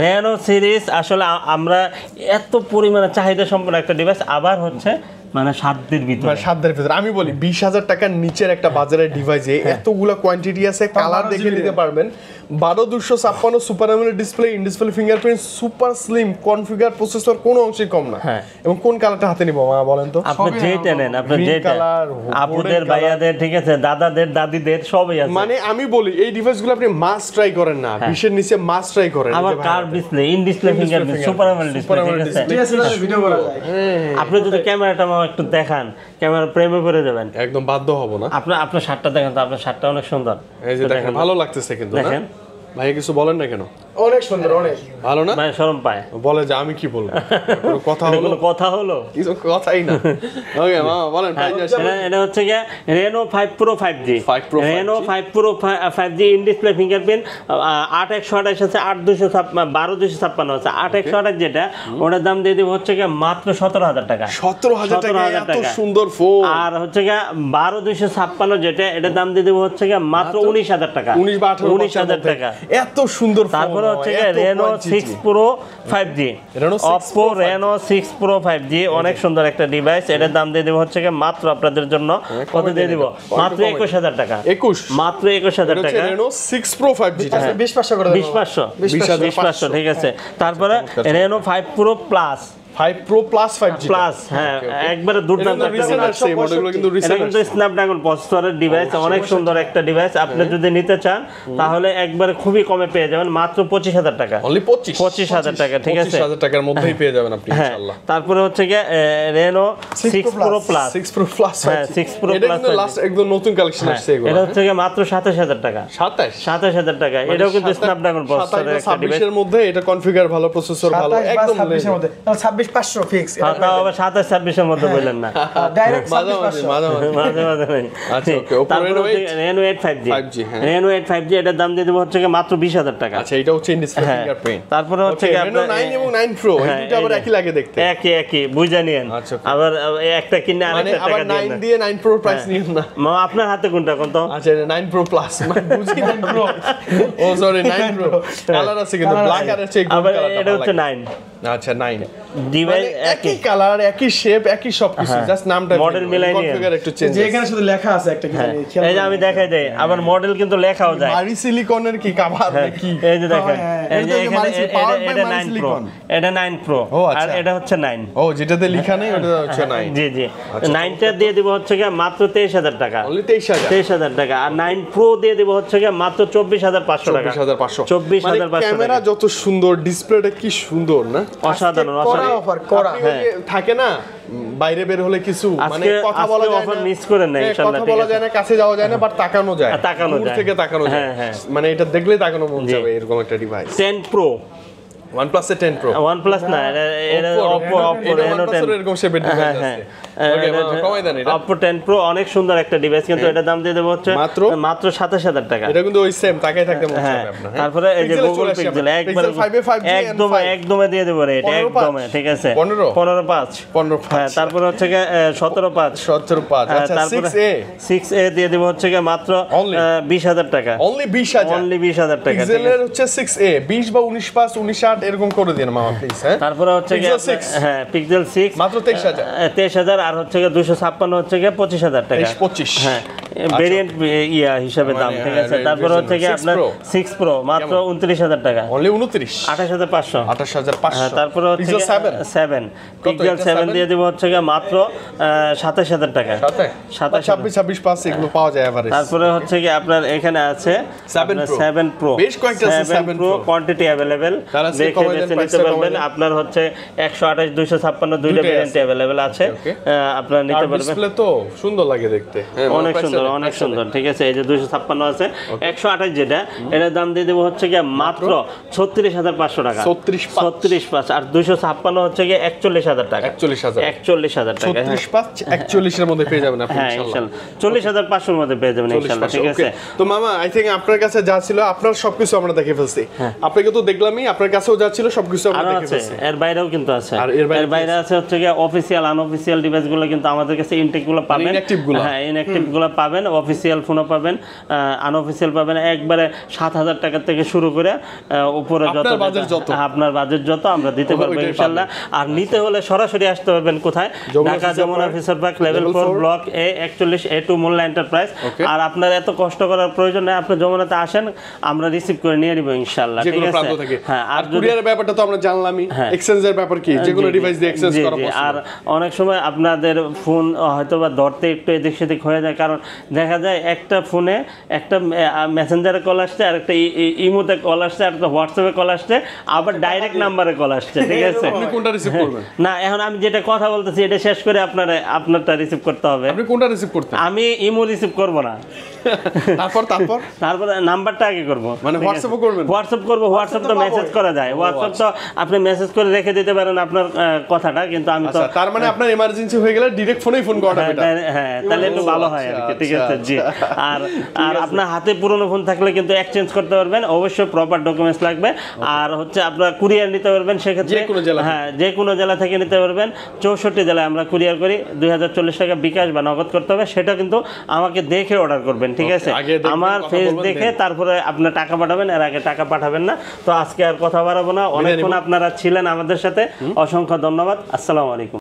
রেনো সিরিজ। আসলে আমরা এত পরিমাণে চাহিদা সম্পন্ন একটা ডিভাইস, আবার হচ্ছে মানে সাধ্যের ভিতরে আমি বলি 20,000 টাকার নিচের একটা বাজারের ডিভাইসে এতগুলো কোয়ান্টিটি আছে, কালার দেখে নিতে পারবেন। 12,256 super AMOLED display, in display fingerprint, super slim configure, processor কোনো অংশই কম না। এবং কোন কালারটা হাতে নিব মা বলেন তো? আপনি যেটা নেন, আপনার যেটা আপুদের ভাইয়াদের, ঠিক আছে, দাদাদের দাদিদের সবই আছে। মানে আমি বলি এই ডিভাইসগুলো আপনি মাস্ট ট্রাই করেন না, 20 নিচে মাস্ট ট্রাই করেন। আবার কার display, in display fingerprint, super AMOLED display, ঠিক আছে? ভিডিও করা যায়। আপনি যদি ক্যামেরাটা একটু দেখান, ক্যামেরা প্রেমে পড়ে যাবেন। একদম বাধ্য হব না। আপনার শার্টটা দেখেন তো, আপনার শার্টটা অনেক সুন্দর। এই যে দেখেন, ভালো লাগতেছে কিন্তু না? দেখেন ভাই কিছু বলেন না কেন? অনেক সুন্দর, অনেক ভালো না? ভাই শরম পায়, বলে যে আমি কি বলবো, কোনো কথা হলো কিছু কথাই না। ওকে মামা বলেন। এটা হচ্ছে কি Reno 5 Pro 5G, Reno 5 Pro 5G in display fingerprint, 8/128 আছে, 12,256 আছে। 8/128 যেটা, ওটার দাম দিয়ে দেব হচ্ছে কি মাত্র 17,000 টাকা। 17,000 টাকা, এত সুন্দর ফোন। আর হচ্ছে কি 12,256 যেটা, এটার দাম দিয়ে দেব হচ্ছে কি মাত্র 19,000 টাকা। 19,000 টাকা, এত সুন্দর ফোন। তারপরে হচ্ছে Reno 6 Pro 5G, Oppo Reno 6 Pro 5G অনেক সুন্দর একটা ডিভাইস। এটার দাম দিয়ে দেব হচ্ছে মাত্র আপনাদের জন্য কত দিয়ে দিব? মাত্র 21,000 টাকা। 21 মাত্র 21,000 টাকা। Reno 6 Pro 5G 20,500 করে দেব। 20,500, ঠিক আছে? তারপরে Reno 5 Pro Plus 5 Pro Plus 5G plus, হ্যাঁ একবারে দুর্দান্ত একটা device। এই মডেলগুলো কিন্তু এটা কিন্তু স্ন্যাপড্রাগন প্রসেসরের ডিভাইস, অনেক সুন্দর একটা ডিভাইস। আপনি যদি নিতে চান তাহলে একবারে খুবই কমে পেয়ে যাবেন, মাত্র 25,000 টাকা। অনলি 25,000 টাকা, ঠিক আছে? 25,000 টাকার মধ্যেই পেয়ে যাবেন আপনি ইনশাআল্লাহ। তারপরে হচ্ছে গিয়ে Reno 6 Pro Plus, 6 Pro Plus, হ্যাঁ 6 Pro এটা Plus কিন্তু লাস্ট একদম নতুন কালেকশন আসছে এগুলো। এটা হচ্ছে গিয়ে মাত্র 27,000 টাকা। 27,000 টাকা। এটাও কিন্তু স্ন্যাপড্রাগন প্রসেসরের একটা ডিভাইস। 27 এর মধ্যে এটা কনফিগার ভালো, প্রসেসর ভালো, একদম 26 এর মধ্যে, তাহলে 26,500 ফিক্স। হ্যাঁ, তাও আবার 27-26 এর মধ্যে বললেন না, ডাইরেক্ট মাঝে 26,500। মাঝে মাঝে নেই। আচ্ছা, ওকে। Oppo তারপরে Reno 8 Reno 8 5G, হ্যাঁ। Reno 8 5G এটার দাম দিয়ে দেবো হচ্ছে গিয়ে মাত্র 20,000 টাকা। আচ্ছা, এটা হচ্ছে ইন ডিসপ্লে হ্যাঁ, ফিঙ্গারপ্রিন্ট। তারপরে হচ্ছে ওকে, গিয়ে Reno 9 এবং 9 Pro এই হ্যাঁ, দুটো আবার এই যে। একই লাগে দেখতে। একই বুঝা নিয়েন। আচ্ছা, okay। আবার একটা কিনে মানে আরেকটা আবার টাকা দিয়ে 9 দিয়ে 9 Pro প্রাইস নিন না। মামা আপনার হাতে কোনটা কোন তো? আচ্ছা, এটা 9 Pro Plus, মানে বুঝি 9 Pro। ও সরি, 9 Pro কালার আছে কিন্তু ব্ল্যাক আর হচ্ছে গোল্ড আবার কালারটা। এটা হচ্ছে 9 আচ্ছা, 9 ডিভাইস মানে একই কালার, একই শেপ, একই সবকিছু, জাস্ট নামটা মডেল মিলাই নিয়ে। কনফিগার একটু চেঞ্জ। যে এখানে শুধু লেখা আছে একটা কি জানি, খেয়াল এই যে আমি দেখাই দেই, আবার মডেল কিন্তু লেখাও যায়। মারি সিলিকনের কি কভার নাকি? এই যে দেখেন, হ্যাঁ, এই যে এটা তো এখানে মারি powered by এটা মারি 9 Pro, silicon। এটা 9 Pro ও, আর আচ্ছা। এটা হচ্ছে 9। ও, যেটাতে লেখা নেই ওটা হচ্ছে 9। জি জি, আচ্ছা, 9টা দিয়ে দিব হচ্ছে গিয়ে মাত্র 23,000 টাকা। অনলি 23,000। 23,000 টাকা। আর 9 Pro দিয়ে দিব হচ্ছে গিয়ে মাত্র 24,500 টাকা। 24,500। 24,500 ক্যামেরা টাকা। যত সুন্দর, ডিসপ্লেটা কি সুন্দর না? অসাধারণ করা অসাধারণ। অফার করা। আপনি ওই যে থাকে না বাইরে বের হলে কিছু মানে কথা বলা যায় অফার না, মিস করেন না হ্যাঁ, ইনশাআল্লাহ, কথা ঠিক বলা আছে? যায় না, কাছে যাওয়া যায় না, বাট তাকানো যায়, তাকানো দূর যায়। থেকে তাকানো যায়। হ্যাঁ, হ্যাঁ। মানে এটা দেখলে তাকানো মন জি। যাবে, এরকম একটা ডিভাইস। 10 Pro, OnePlus এর 10 Pro। OnePlus না, এটা Oppo এটা Reno OnePlus 10 এর এরকম শেপের ডিভাইস হ্যাঁ, আছে। ওকে, কমাই দেন এটা। Oppo 10 Pro অনেক সুন্দর একটা ডিভাইস, কিন্তু এটা দাম দিয়ে দেবো হচ্ছে মাত্র? মাত্র 27,000 টাকা। এটা কিন্তু ওই সেম তাকাই থাকতে মন হ্যাঁ, যাবে আপনার। তারপরে এই যে Pixel এ Google চলে আসি Pixel আমরা। একবার Pixel 5 এ 5G and 5 একদমে দিয়ে দেবো রেট 15.5 একদমে, ঠিক আছে? 15.5 15.5 হ্যাঁ, তারপরে হচ্ছে গিয়ে 17.5 17.5। আচ্ছা, 6A 6A দিয়ে দেবো হচ্ছে গিয়ে মাত্র Only? 20,000 টাকা। অনলি 20,000। অনলি 20,000 টাকা, ঠিক পিক্সেলের আছে? হচ্ছে 6A 20 বা 19 পাস 19 8 এরকম করে দিন মামা প্লিজ। হ্যাঁ, তারপরে হচ্ছে গিয়ে Pixel 6 হ্যাঁ Pixel 6 মাত্র 23,000। 23,000 আর হচ্ছে গিয়ে 256 হচ্ছে গিয়ে 25,000 টাকা। 25। হ্যাঁ, ভেরিয়েন্ট ইয়া হিসাবে দাম, ঠিক আছে? হ্যাঁ, তারপরে হচ্ছে গিয়ে 6 আপনার Pro 6 Pro মাত্র 29,000 টাকা। অনলি 29। 28,500। 28,500। হ্যাঁ, তারপরে হচ্ছে Pixel 7 7 Pixel এটা 7 7? দিয়ে দিব হচ্ছে গিয়ে মাত্র 27,000 টাকা। 27 26 পাস এগুলো পাওয়া যায় এভারেজ। তারপরে হচ্ছে কি আপনার এখানে আছে 7 Pro 7 Pro, বেশ কয়েকটা আছে 7 Pro Pro। কোয়ান্টিটি अवेलेबल, তারা সে দেখে কমাই দেন, বেছে নিতে প্রাইসটা কমাই পারবেন। দেন। আপনার হচ্ছে 128 256 দুইটা দুইটাই ভেরিয়েন্ট আছে। अवेलेबल আছে, Okay, আপনারা আর নিতে পারবেন। ডিসপ্লে তো সুন্দর লাগে দেখতে। হ্যাঁ, অনেক সুন্দর অনেক সুন্দর, ঠিক আছে? এই যে 256 আছে, 128 যেটা এটার দাম দিয়ে দেবো হচ্ছে গিয়ে মাত্র 36,500 টাকা। 36,500 আর 256 হচ্ছে গিয়ে 41,000 টাকা। 41,000 41,000 টাকা। 36 পাস 41 এর মধ্যে পেয়ে যাবেন আপনি হ্যাঁ ইনশাআল্লাহ। ইনশাআল্লাহ 40,500 এর মধ্যে পেয়ে যাবেন ইনশাআল্লাহ, ঠিক আছে? তো মামা আই থিংক আপনার কাছে যা ছিল আপনার সবকিছু আমরা দেখে ফেলছি। আপনাকে তো দেখলামই, আপনার কাছেও যা ছিল সবকিছু আমরা আরো দেখে আছে, ফেলছি। এর বাইরেও কিন্তু আছে। আর এর বাইরে এর বাইরে আছে হচ্ছে গিয়ে অফিসিয়াল আনঅফিসিয়াল ডিভাইস গুলো কিন্তু আমাদের কাছে ইনটেক গুলো পাবেন। inactive গুলো। হ্যাঁ, ইনঅ্যাক্টিভ গুলো পাবেন, অফিসিয়াল ফোনও পাবেন, আনঅফিসিয়াল পাবেন। একবারে 7,000 টাকা থেকে শুরু করে উপরে যত আপনার বাজেট যত। আপনার বাজেট যত আমরা দিতে পারবো ওইটাই ইনশাআল্লাহ। আর নিতে হলে সরাসরি আসতে পারবেন কোথায়? Dhaka Jamuna future park level 4 block A 41 A2 Molla enterprise. Okay. আর আপনার এত কষ্ট করার প্রয়োজন নেই, আপনি যমুনাতে আসেন, আমরা রিসিভ করে নিয়ে নিব ইনশাআল্লাহ, ঠিক যেগুলো আছে? প্রান্ত থেকে। হ্যাঁ, আর যদি কুরিয়ারের ব্যাপারটা তো আমরা জানলামই। হ্যাঁ। এক্সচেঞ্জের ব্যাপার কি? যে কোনো জি, ডিভাইস দিয়ে এক্সচেঞ্জ জি, করা জি। possible। আর অনেক সময় আপনাদের ফোন হয়তো বা ধরতে একটু এদিক সেদিক হয়ে যায়, কারণ দেখা যায় একটা ফোনে একটা মেসেঞ্জারে কল আসছে, আর একটা ইমোতে কল আসছে, আর একটা হোয়াটসঅ্যাপে কল আসছে, আবার ডাইরেক্ট নাম্বারে কল আসছে, ঠিক আছে? আপনি কোনটা রিসিভ করবেন? না, এখন আমি যেটা কথা বলতেছি এটা শেষ করে আপনারটা রিসিভ করতে হবে। আপনি কোনটা রিসিভ করতেন? আমি ইমো রিসিভ করব না, তারপর নাম্বারটা আগে করব। মানে হোয়াটসঅ্যাপও করবেন? হোয়াটসঅ্যাপ করব, হোয়াটসঅ্যাপ তো মেসেজ করা যায়। হোয়াটসঅ্যাপ তো আপনি মেসেজ করে রেখে দিতে পারেন আপনার কথাটা, কিন্তু আমি তো আচ্ছা, তার মানে আপনার এমার্জেন্সি হয়ে গেলে ডাইরেক্ট ফোনেই ফোন করাটা বেটার। হ্যাঁ, তাহলে একটু ভালো হয় আর কি, ঠিক আছে? জি। আর আপনার হাতে পুরনো ফোন থাকলে কিন্তু এক্সচেঞ্জ করতে পারবেন, অবশ্যই প্রপার ডকুমেন্টস লাগবে। আর হচ্ছে আপনারা কুরিয়ার নিতে পারবেন সেক্ষেত্রে, যে কোনো জেলা থেকে। হ্যাঁ, যে কোনো জেলা থেকে নিতে পারবেন। 64 জেলায় আমরা কুরিয়ার করি। 2040 টাকা বিকাশ বা নগদ করতে হবে, সেটা কিন্তু আমাকে দেখে অর্ডার করবেন, ঠিক আছে? আগে দেখবেন, আমার কথা ফেস বলবেন, দেখে দেন। তারপরে আপনি টাকা পাঠাবেন, এর আগে টাকা পাঠাবেন না। তো আজকে আর কথা বাড়াবো না, অনেকক্ষণ নিব। আপনারা ছিলেন আমাদের সাথে, অসংখ্য ধন্যবাদ। আসসালামু আলাইকুম।